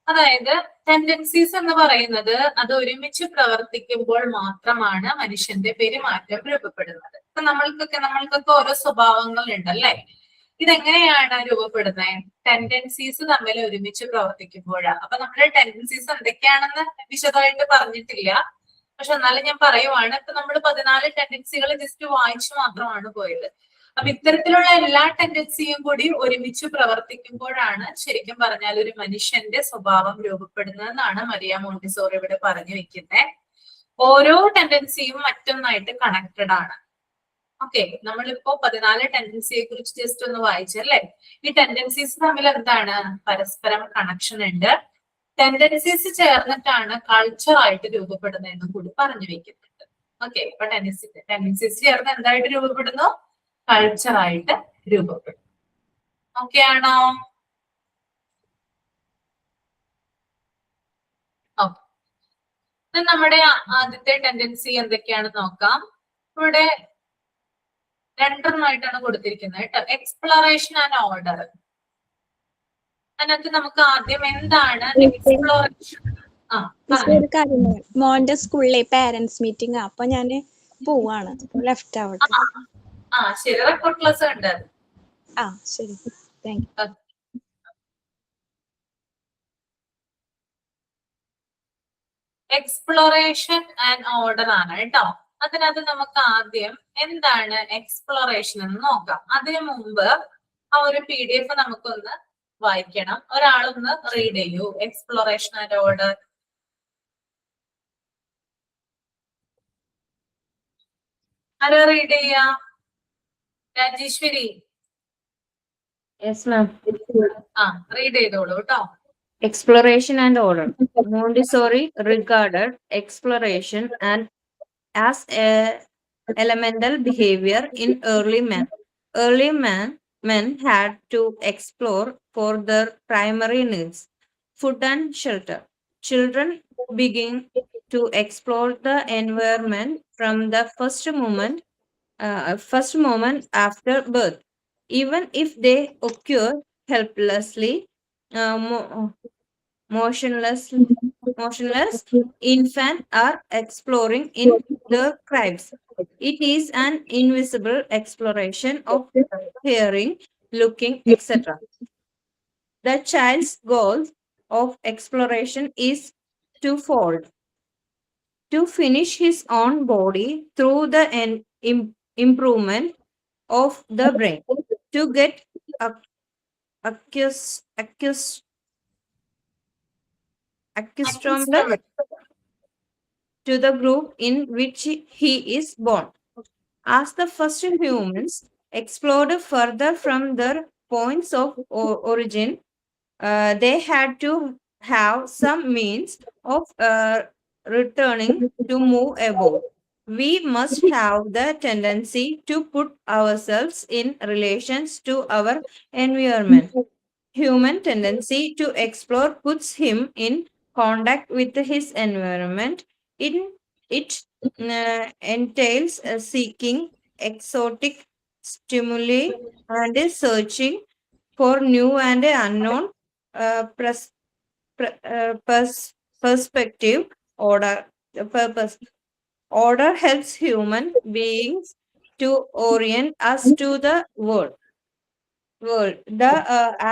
അതായത് tendencies എന്ന് പറയുന്നത് അത് ഒരുമിച്ച് പ്രവർത്തിക്കുമ്പോൾ മാത്രമാണ് മനുഷ്യന്റെ പെരുമാറ്റം രൂപപ്പെടുന്നത്. ഇപ്പൊ നമ്മൾക്കൊക്കെ ഓരോ സ്വഭാവങ്ങൾ ഉണ്ടല്ലേ. ഇതെങ്ങനെയാണ് രൂപപ്പെടുന്നത്? ടെൻഡൻസീസ് തമ്മിൽ ഒരുമിച്ച് പ്രവർത്തിക്കുമ്പോഴാണ്. അപ്പൊ നമ്മുടെ ടെൻഡൻസീസ് എന്തൊക്കെയാണെന്ന് വിശദമായിട്ട് പറഞ്ഞിട്ടില്ല, പക്ഷെ എന്നാലും ഞാൻ പറയുവാണ്. ഇപ്പൊ നമ്മൾ 14 ടെൻഡൻസികൾ ജസ്റ്റ് വായിച്ചു മാത്രമാണ് പോയത്. അപ്പൊ ഇത്തരത്തിലുള്ള എല്ലാ ടെൻഡൻസിയും കൂടി ഒരുമിച്ച് പ്രവർത്തിക്കുമ്പോഴാണ് ശരിക്കും പറഞ്ഞാൽ ഒരു മനുഷ്യന്റെ സ്വഭാവം രൂപപ്പെടുന്നതെന്നാണ് മരിയ മോണ്ടിസോറി ഇവിടെ പറഞ്ഞു വെക്കുന്നത്. ഓരോ ടെൻഡൻസിയും മറ്റൊന്നായിട്ട് കണക്റ്റഡ് ആണ്. ഓക്കെ, നമ്മളിപ്പോ 14 ടെൻഡൻസിയെ കുറിച്ച് ജസ്റ്റ് ഒന്ന് വായിച്ചല്ലേ. ഈ ടെൻഡൻസീസ് തമ്മിൽ എന്താണ്? പരസ്പരം കണക്ഷൻ ഉണ്ട്. ടെൻഡൻസീസ് ചേർന്നിട്ടാണ് കൾച്ചർ ആയിട്ട് രൂപപ്പെടുന്നതെന്നും കൂടി പറഞ്ഞു വെക്കുന്നുണ്ട്. ഓക്കെ, അപ്പൊ ടെൻഡൻസീസ് ചേർന്ന് എന്തായിട്ട് രൂപപ്പെടുന്നു? കൾച്ചർ ആയിട്ട് രൂപപ്പെടും. ഓക്കെ ആണോ? ഓക്കെ, നമ്മുടെ ആദ്യത്തെ ടെൻഡൻസി എന്തൊക്കെയാണെന്ന് നോക്കാം. ഇവിടെ രണ്ടെണ്ണമായിട്ടാണ് കൊടുത്തിരിക്കുന്നത് കേട്ടോ. Exploration and order. അതിനകത്ത് നമുക്ക് ആദ്യം എന്താണ് എക്സ്പ്ലോറേഷൻ? ഒരു കാര്യം, മോന്റെ സ്കൂളിലെ പാരന്റ്സ് മീറ്റിംഗ്, അപ്പൊ ഞാന് പോവാണ്, ലെഫ്റ്റ് ആവട്ടെ. ശരി, റെക്കോർഡ് ക്ലാസ് ഉണ്ട്. ശരി, thank you. Exploration and order ആണ് കേട്ടോ. അതിനകത്ത് നമുക്ക് ആദ്യം എന്താണ് എക്സ്പ്ലോറേഷൻ എന്ന് നോക്കാം. അതിനു മുമ്പ് ആ ഒരു PDF നമുക്കൊന്ന് വായിക്കണം. ഒരാളൊന്ന് റീഡ് ചെയ്യൂ. Exploration and order. ആരാ റീഡ് ചെയ്യാ? രാജേശ്വരി. Yes, ma'am. റീഡ് ചെയ്തോളൂ കേട്ടോ. Exploration and order. Montessori regarded exploration and as a elemental behavior in early man. Early men had to explore for their primary needs, food and shelter. Children begin to explore the environment from the first moment after birth. Even if they occur helplessly, motionless, infants are exploring in their cribs. It is an invisible exploration of hearing, looking, etc. The child's goal of exploration is twofold: to finish his own body through the improvement of the brain, to get accustomed to the group in which he is born. As the first humans explored further from their points of origin, they had to have some means of returning to move about. We must have the tendency to put ourselves in relations to our environment. Human tendency to explore puts him in contact with his environment. It entails seeking exotic stimuli and searching for new and unknown perspective. Order helps human beings to orient us to the world. The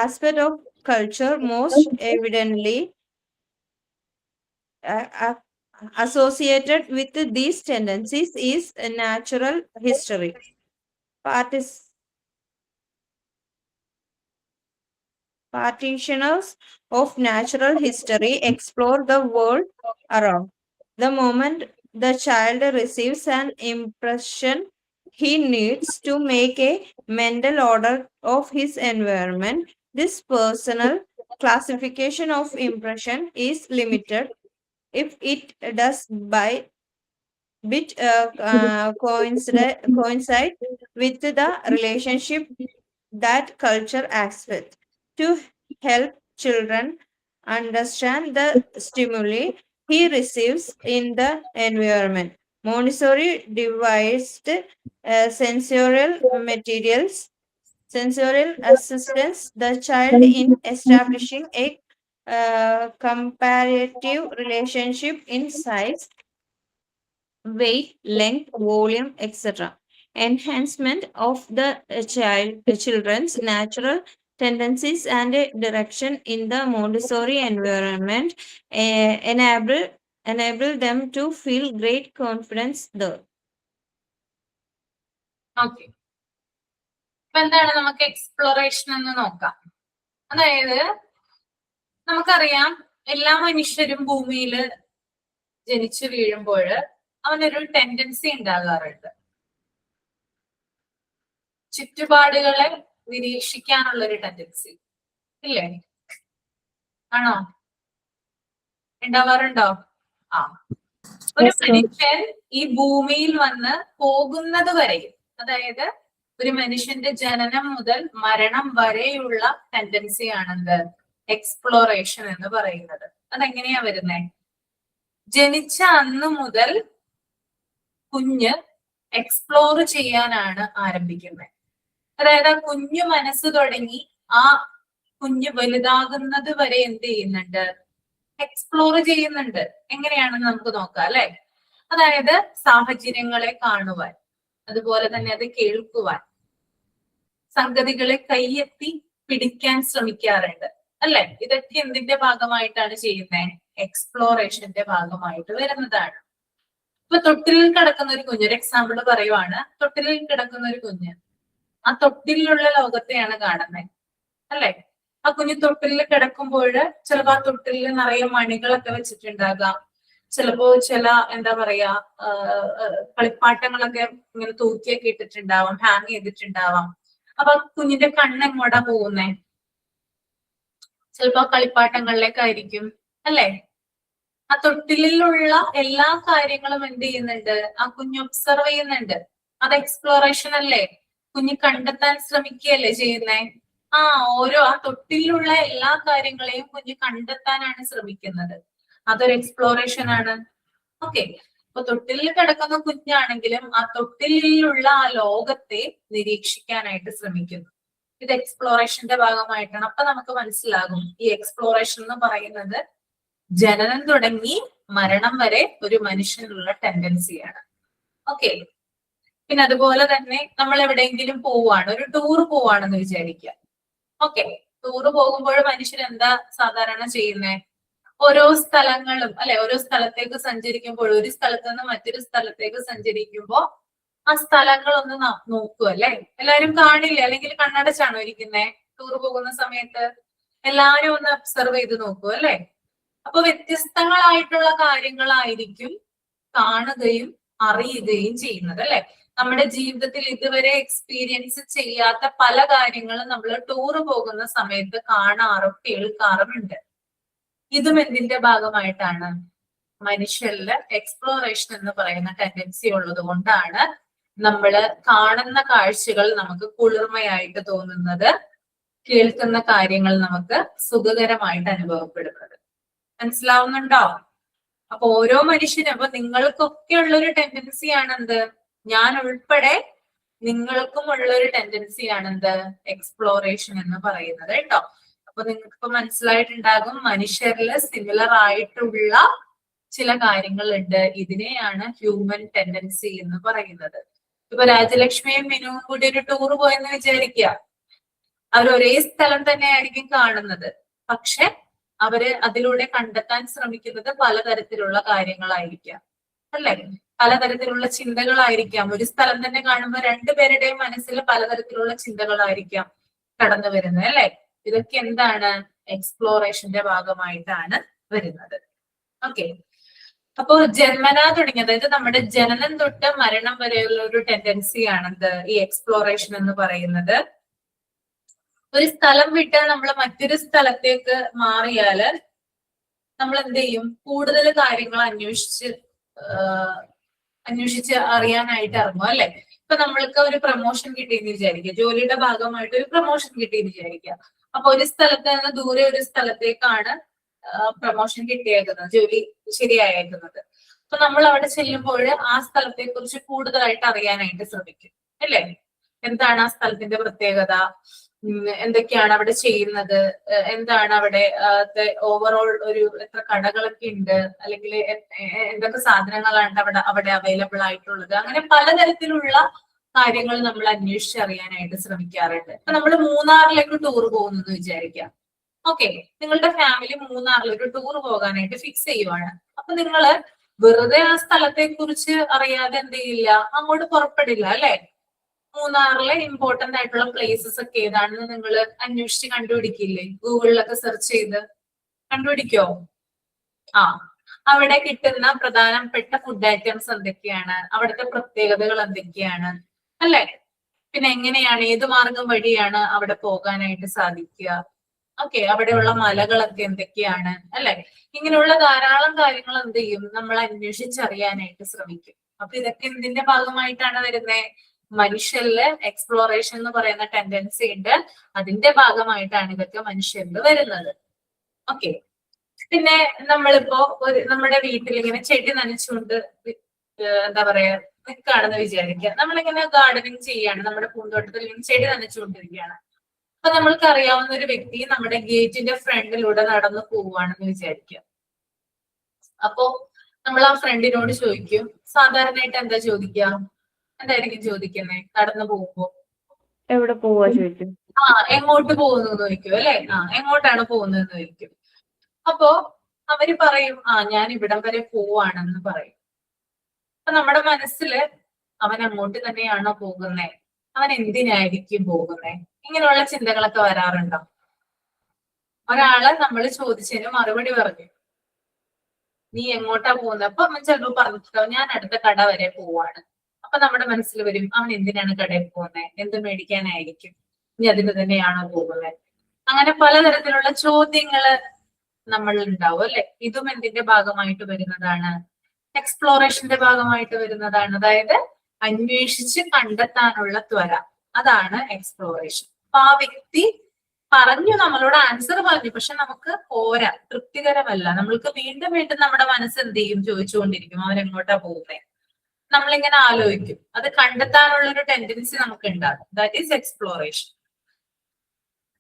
aspect of culture most evidently associated with these tendencies is natural history. Practitioners of natural history explore the world around. The moment the child receives an impression, he needs to make a mental order of his environment. This personal classification of impression is limited if it does by bit coincide with the relationship that culture acts with. To help children understand the stimuli he receives in the environment, Montessori devised sensorial assistance the child in establishing a comparative relationship in size, weight, length, volume, etc. Enhancement of the children's natural tendencies and direction in the Montessori environment enable them to feel great confidence there. Okay, അപ്പൊ എന്താണ് നമുക്ക് exploration എന്ന് നോക്കാം. അതായത് നമുക്കറിയാം എല്ലാ മനുഷ്യരും ഭൂമിയിൽ ജനിച്ചു വീഴുമ്പോൾ അവനൊരു ടെൻഡൻസി ഉണ്ടാകാറുണ്ട്, ചുറ്റുപാടുകളെ നിരീക്ഷിക്കാനുള്ള ഒരു ടെൻഡൻസി, ഇല്ലേ? ആണോ? ഉണ്ടാവാറുണ്ടോ? ആ, ഒരു മനുഷ്യൻ ഈ ഭൂമിയിൽ വന്ന് പോകുന്നത് വരെയും, അതായത് ഒരു മനുഷ്യന്റെ ജനനം മുതൽ മരണം വരെയുള്ള ടെൻഡൻസി ആണെന്ത്? എക്സ്പ്ലോറേഷൻ എന്ന് പറയുന്നത്. അതെങ്ങനെയാ വരുന്നേ? ജനിച്ച അന്ന് മുതൽ കുഞ്ഞ് എക്സ്പ്ലോർ ചെയ്യാനാണ് ആരംഭിക്കുന്നത്. അതായത് ആ കുഞ്ഞു മനസ്സ് തുടങ്ങി ആ കുഞ്ഞ് വലുതാകുന്നത് വരെ എന്ത് ചെയ്യുന്നുണ്ട്? എക്സ്പ്ലോർ ചെയ്യുന്നുണ്ട്. എങ്ങനെയാണെന്ന് നമുക്ക് നോക്കാം, അല്ലെ? അതായത് സാഹചര്യങ്ങളെ കാണുവാൻ, അതുപോലെ തന്നെ അത് കേൾക്കുവാൻ, സംഗതികളെ കയ്യെത്തി പിടിക്കാൻ ശ്രമിക്കാറുണ്ട്, അല്ലെ? ഇതൊക്കെ എന്തിന്റെ ഭാഗമായിട്ടാണ് ചെയ്യുന്നത്? എക്സ്പ്ലോറേഷന്റെ ഭാഗമായിട്ട് വരുന്നതാണ്. ഇപ്പൊ തൊട്ടിലിൽ കിടക്കുന്ന ഒരു കുഞ്ഞ്, ഒരു എക്സാമ്പിൾ പറയുവാണ്. തൊട്ടിലിൽ കിടക്കുന്ന ഒരു കുഞ്ഞ് ആ തൊട്ടിലുള്ള ലോകത്തെയാണ് കാണുന്നത്, അല്ലെ? ആ കുഞ്ഞ് തൊട്ടിലിൽ കിടക്കുമ്പോൾ ചിലപ്പോ ആ തൊട്ടിലിൽ നിറയെ മണികളൊക്കെ വെച്ചിട്ടുണ്ടാകാം, ചിലപ്പോ ചില എന്താ പറയാ കളിപ്പാട്ടങ്ങളൊക്കെ ഇങ്ങനെ തൂക്കിയൊക്കെ ഇട്ടിട്ടുണ്ടാവാം, ഹാങ് ചെയ്തിട്ടുണ്ടാവാം. അപ്പൊ കുഞ്ഞിന്റെ കണ്ണ് എങ്ങോട്ടാ പോകുന്നേ? ചിലപ്പോ കളിപ്പാട്ടങ്ങളിലേക്കായിരിക്കും, അല്ലെ? ആ തൊട്ടിലുള്ള എല്ലാ കാര്യങ്ങളും എന്ത് ചെയ്യുന്നുണ്ട്? ആ കുഞ്ഞ് ഒബ്സർവ് ചെയ്യുന്നുണ്ട്. അത് എക്സ്പ്ലോറേഷൻ അല്ലേ? കുഞ്ഞ് കണ്ടെത്താൻ ശ്രമിക്കുകയല്ലേ ചെയ്യുന്നേ? ആ തൊട്ടിലുള്ള എല്ലാ കാര്യങ്ങളെയും കുഞ്ഞ് കണ്ടെത്താനാണ് ശ്രമിക്കുന്നത്. അതൊരു എക്സ്പ്ലോറേഷൻ ആണ്. ഓക്കെ, അപ്പൊ തൊട്ടിലിൽ കിടക്കുന്ന കുഞ്ഞാണെങ്കിലും ആ തൊട്ടിലുള്ള ആ ലോകത്തെ നിരീക്ഷിക്കാനായിട്ട് ശ്രമിക്കുന്നു. ഇത് എക്സ്പ്ലോറേഷന്റെ ഭാഗമായിട്ടാണ്. അപ്പൊ നമുക്ക് മനസ്സിലാകും ഈ എക്സ്പ്ലോറേഷൻ എന്ന് പറയുന്നത് ജനനം തുടങ്ങി മരണം വരെ ഒരു മനുഷ്യനുള്ള ടെൻഡൻസിയാണ്. ഓക്കെ, പിന്നെ അതുപോലെ തന്നെ നമ്മൾ എവിടെയെങ്കിലും പോവാണ്, ഒരു ടൂർ പോവാണെന്ന് വിചാരിക്കുക. ഓക്കെ, ടൂറ് പോകുമ്പോൾ മനുഷ്യർ എന്താ സാധാരണ ചെയ്യുന്നേ? ഓരോ സ്ഥലങ്ങളും, അല്ലെ, ഓരോ സ്ഥലത്തേക്ക് സഞ്ചരിക്കുമ്പോൾ, ഒരു സ്ഥലത്ത് നിന്ന് മറ്റൊരു സ്ഥലത്തേക്ക് സഞ്ചരിക്കുമ്പോ ആ സ്ഥലങ്ങളൊന്ന് നോക്കുക, അല്ലെ? എല്ലാരും കാണില്ല, അല്ലെങ്കിൽ കണ്ണടച്ചാണോ ഇരിക്കുന്നേ? ടൂർ പോകുന്ന സമയത്ത് എല്ലാരും ഒന്ന് ഒബ്സർവ് ചെയ്ത് നോക്കൂ, അല്ലെ? അപ്പൊ വ്യത്യസ്തങ്ങളായിട്ടുള്ള കാര്യങ്ങളായിരിക്കും കാണുകയും അറിയുകയും ചെയ്യുന്നത്, അല്ലെ? നമ്മുടെ ജീവിതത്തിൽ ഇതുവരെ എക്സ്പീരിയൻസ് ചെയ്യാത്ത പല കാര്യങ്ങളും നമ്മൾ ടൂറ് പോകുന്ന സമയത്ത് കാണാറും കേൾക്കാറുമുണ്ട്. ഇതും എന്തിന്റെ ഭാഗമായിട്ടാണ്? മനുഷ്യരില് എക്സ്പ്ലോറേഷൻ എന്ന് പറയുന്ന ടെൻഡൻസി ഉള്ളത് കൊണ്ടാണ് നമ്മള് കാണുന്ന കാഴ്ചകൾ നമുക്ക് കുളിർമയായിട്ട് തോന്നുന്നത്, കേൾക്കുന്ന കാര്യങ്ങൾ നമുക്ക് സുഖകരമായിട്ട് അനുഭവപ്പെടുന്നത്. മനസ്സിലാവുന്നുണ്ടോ? അപ്പൊ ഓരോ മനുഷ്യനും, അപ്പൊ നിങ്ങൾക്കൊക്കെ ഉള്ളൊരു ടെൻഡൻസി ആണെന്ത്? ഞാൻ ഉൾപ്പെടെ നിങ്ങൾക്കും ഉള്ളൊരു ടെൻഡൻസി ആണെന്ത്? എക്സ്പ്ലോറേഷൻ എന്ന് പറയുന്നത്, കേട്ടോ. അപ്പൊ നിങ്ങൾക്ക് ഇപ്പൊ മനസ്സിലായിട്ടുണ്ടാകും മനുഷ്യരില് സിമിലർ ആയിട്ടുള്ള ചില കാര്യങ്ങളുണ്ട്. ഇതിനെയാണ് ഹ്യൂമൻ ടെൻഡൻസി എന്ന് പറയുന്നത്. ഇപ്പൊ രാജലക്ഷ്മിയും മിനുവും കൂടി ഒരു ടൂർ പോയെന്ന് വിചാരിക്കുക. അവർ ഒരേ സ്ഥലം തന്നെ ആയിരിക്കും കാണുന്നത്, പക്ഷെ അവര് അതിലൂടെ കണ്ടെത്താൻ ശ്രമിക്കുന്നത് പലതരത്തിലുള്ള കാര്യങ്ങളായിരിക്കാം, അല്ലെ? പലതരത്തിലുള്ള ചിന്തകളായിരിക്കാം. ഒരു സ്ഥലം തന്നെ കാണുമ്പോൾ രണ്ടുപേരുടെയും മനസ്സിൽ പലതരത്തിലുള്ള ചിന്തകളായിരിക്കാം കടന്നു വരുന്നത്, അല്ലെ? ഇതൊക്കെ എന്താണ്? എക്സ്പ്ലോറേഷന്റെ ഭാഗമായിട്ടാണ് വരുന്നത്. ഓക്കെ, അപ്പോ ജന്മനാ തുടങ്ങി, അതായത് നമ്മുടെ ജനനം തൊട്ട് മരണം വരെയുള്ള ഒരു ടെൻഡൻസിയാണെന്ത് ഈ എക്സ്പ്ലോറേഷൻ എന്ന് പറയുന്നത്. ഒരു സ്ഥലം വിട്ട് നമ്മൾ മറ്റൊരു സ്ഥലത്തേക്ക് മാറിയാല് നമ്മൾ എന്ത് ചെയ്യും, കൂടുതൽ കാര്യങ്ങൾ അന്വേഷിച്ച് അറിയാനായിട്ട് ഇറങ്ങും അല്ലെ. ഇപ്പൊ നമ്മൾക്ക് ഒരു പ്രൊമോഷൻ കിട്ടിയെന്ന് വിചാരിക്കുക, ജോലിയുടെ ഭാഗമായിട്ട് ഒരു പ്രൊമോഷൻ കിട്ടിയെന്ന് വിചാരിക്കുക. അപ്പൊ ഒരു സ്ഥലത്ത് നിന്ന് ദൂരെ ഒരു സ്ഥലത്തേക്കാണ് പ്രൊമോഷൻ കിട്ടിയേക്കുന്നത്, ജോലി ശരിയായേക്കുന്നത്. അപ്പൊ നമ്മൾ അവിടെ ചെല്ലുമ്പോൾ ആ സ്ഥലത്തെ കുറിച്ച് കൂടുതലായിട്ട് അറിയാനായിട്ട് ശ്രമിക്കും അല്ലെ. എന്താണ് ആ സ്ഥലത്തിന്റെ പ്രത്യേകത, എന്തൊക്കെയാണ് അവിടെ ചെയ്യുന്നത്, എന്താണ് അവിടെ ഓവറോൾ ഒരു എത്ര കടകളൊക്കെ ഉണ്ട്, അല്ലെങ്കിൽ എന്തൊക്കെ സാധനങ്ങളാണ് അവിടെ അവൈലബിൾ ആയിട്ടുള്ളത്, അങ്ങനെ പലതരത്തിലുള്ള കാര്യങ്ങൾ നമ്മൾ അന്വേഷിച്ചറിയാനായിട്ട് ശ്രമിക്കാറുണ്ട്. ഇപ്പൊ നമ്മൾ മൂന്നാറിലേക്ക് ടൂർ പോകുന്നു എന്ന് വിചാരിക്കാം. ഓക്കെ, നിങ്ങളുടെ ഫാമിലി മൂന്നാറിൽ ഒരു ടൂർ പോകാനായിട്ട് ഫിക്സ് ചെയ്യുവാണ്. അപ്പൊ നിങ്ങള് വെറുതെ ആ സ്ഥലത്തെ കുറിച്ച് അറിയാതെ എന്ത് ചെയ്യില്ല, അങ്ങോട്ട് പുറപ്പെടില്ല അല്ലെ. മൂന്നാറിലെ ഇമ്പോർട്ടന്റ് ആയിട്ടുള്ള പ്ലേസസ് ഒക്കെ ഏതാണെന്ന് നിങ്ങൾ അന്വേഷിച്ച് കണ്ടുപിടിക്കില്ലേ, ഗൂഗിളിലൊക്കെ സെർച്ച് ചെയ്ത് കണ്ടുപിടിക്കോ? ആ, അവിടെ കിട്ടുന്ന പ്രധാനപ്പെട്ട ഫുഡ് ഐറ്റംസ് എന്തൊക്കെയാണ്, അവിടുത്തെ പ്രത്യേകതകൾ എന്തൊക്കെയാണ് അല്ലെ. പിന്നെ എങ്ങനെയാണ്, ഏത് മാർഗം വഴിയാണ് അവിടെ പോകാനായിട്ട് സാധിക്കുക, ഓക്കെ, അവിടെയുള്ള മലകളൊക്കെ എന്തൊക്കെയാണ് അല്ലെ. ഇങ്ങനെയുള്ള ധാരാളം കാര്യങ്ങൾ എന്ത് ചെയ്യും, നമ്മൾ അന്വേഷിച്ചറിയാനായിട്ട് ശ്രമിക്കും. അപ്പൊ ഇതൊക്കെ എന്തിന്റെ ഭാഗമായിട്ടാണ് വരുന്നത്, മനുഷ്യരില് എക്സ്പ്ലോറേഷൻ എന്ന് പറയുന്ന ടെൻഡൻസി ഉണ്ട്, അതിന്റെ ഭാഗമായിട്ടാണ് ഇതൊക്കെ മനുഷ്യരിൽ വരുന്നത്. ഓക്കെ, പിന്നെ നമ്മളിപ്പോ നമ്മുടെ വീട്ടിൽ ഇങ്ങനെ ചെടി നനച്ചുകൊണ്ട് എന്താ പറയാ നിൽക്കുകയാണെന്ന് വിചാരിക്കുക. നമ്മളിങ്ങനെ ഗാർഡനിങ് ചെയ്യാണ്, നമ്മുടെ പൂന്തോട്ടത്തിൽ ഇങ്ങനെ ചെടി നനച്ചുകൊണ്ടിരിക്കുകയാണ്. അപ്പൊ നമ്മൾക്ക് അറിയാവുന്ന ഒരു വ്യക്തി നമ്മുടെ ഗേറ്റിന്റെ ഫ്രണ്ടിലൂടെ നടന്നു പോവുകയാണെന്ന് വിചാരിക്കുക. അപ്പോ നമ്മൾ ആ ഫ്രണ്ടിനോട് ചോദിക്കും, സാധാരണയായിട്ട് എന്താ ചോദിക്കുക, എന്തായിരിക്കും ചോദിക്കുന്നത് നടന്നു പോകുമ്പോ? എവിടെ പോവാ ചോദിക്കും. എങ്ങോട്ട് പോകുന്നു എന്ന് ചോദിക്കും അല്ലെ. എങ്ങോട്ടാണ് പോകുന്നതെന്ന് ചോദിക്കും. അപ്പോ അവര് പറയും, ഞാൻ ഇവിടം വരെ പോവാണെന്ന് പറയും. അപ്പൊ നമ്മുടെ മനസ്സില് അവൻ അങ്ങോട്ട് തന്നെയാണോ പോകുന്നേ, അവൻ എന്തിനായിരിക്കും പോകുന്നേ, ഇങ്ങനെയുള്ള ചിന്തകളൊക്കെ വരാറുണ്ടോ? ഒരാള് നമ്മൾ ചോദിച്ചതിന് മറുപടി പറഞ്ഞു, നീ എങ്ങോട്ടാ പോകുന്നത്. അപ്പൊ അവൻ ചിലപ്പോ പറഞ്ഞിട്ടുണ്ടാവും, ഞാൻ അടുത്ത കട വരെ പോവാണ്. അപ്പൊ നമ്മുടെ മനസ്സിൽ വരും, അവൻ എന്തിനാണ് കടയിൽ പോകുന്നത്, എന്ത് മേടിക്കാനായിരിക്കും, ഇനി അതിന് തന്നെയാണോ പോകുന്നത്. അങ്ങനെ പലതരത്തിലുള്ള ചോദ്യങ്ങള് നമ്മൾ ഉണ്ടാവും അല്ലെ. ഇതും എന്തിന്റെ ഭാഗമായിട്ട് വരുന്നതാണ്, എക്സ്പ്ലോറേഷന്റെ ഭാഗമായിട്ട് വരുന്നതാണ്. അതായത് അന്വേഷിച്ച് കണ്ടെത്താനുള്ള ത്വര, അതാണ് എക്സ്പ്ലോറേഷൻ. അപ്പൊ ആ വ്യക്തി പറഞ്ഞു, നമ്മളോട് ആൻസർ പറഞ്ഞു, പക്ഷെ നമുക്ക് പോരാ, തൃപ്തികരമല്ല. നമ്മൾക്ക് വീണ്ടും വീണ്ടും നമ്മുടെ മനസ്സ് എന്ത് ചെയ്യും, ചോദിച്ചുകൊണ്ടിരിക്കും അവൻ എങ്ങോട്ടാ പോകുന്നത്. നമ്മളിങ്ങനെ ആലോചിക്കും, അത് കണ്ടെത്താനുള്ള ഒരു ടെൻഡൻസി നമുക്ക് ഉണ്ടാകും. That is exploration.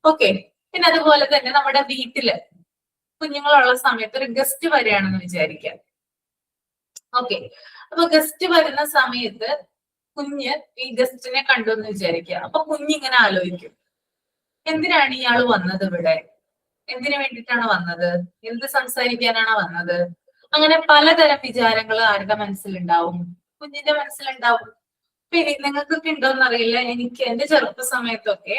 ഓക്കെ, പിന്നെ അതുപോലെ തന്നെ നമ്മുടെ വീട്ടില് കുഞ്ഞുങ്ങളുള്ള സമയത്ത് ഒരു ഗസ്റ്റ് വരികയാണെന്ന് വിചാരിക്കാം. ഓക്കെ, അപ്പൊ ഗസ്റ്റ് വരുന്ന സമയത്ത് കുഞ്ഞ് ഈ ഗസ്റ്റിനെ കണ്ടു എന്ന് വിചാരിക്കുക. അപ്പൊ കുഞ്ഞിങ്ങനെ ആലോചിക്കും, എന്തിനാണ് ഇയാൾ വന്നത് ഇവിടെ, എന്തിനു വേണ്ടിയിട്ടാണ് വന്നത്, എന്ത് സംസാരിക്കാനാണ് വന്നത്. അങ്ങനെ പലതരം വിചാരങ്ങൾ ആരുടെ മനസ്സിലുണ്ടാവും, കുഞ്ഞിന്റെ മനസ്സിലുണ്ടാവും. പിന്നെ നിങ്ങൾക്കൊക്കെ ഉണ്ടോന്ന് അറിയില്ല, എനിക്ക് എന്റെ ചെറുപ്പ സമയത്തൊക്കെ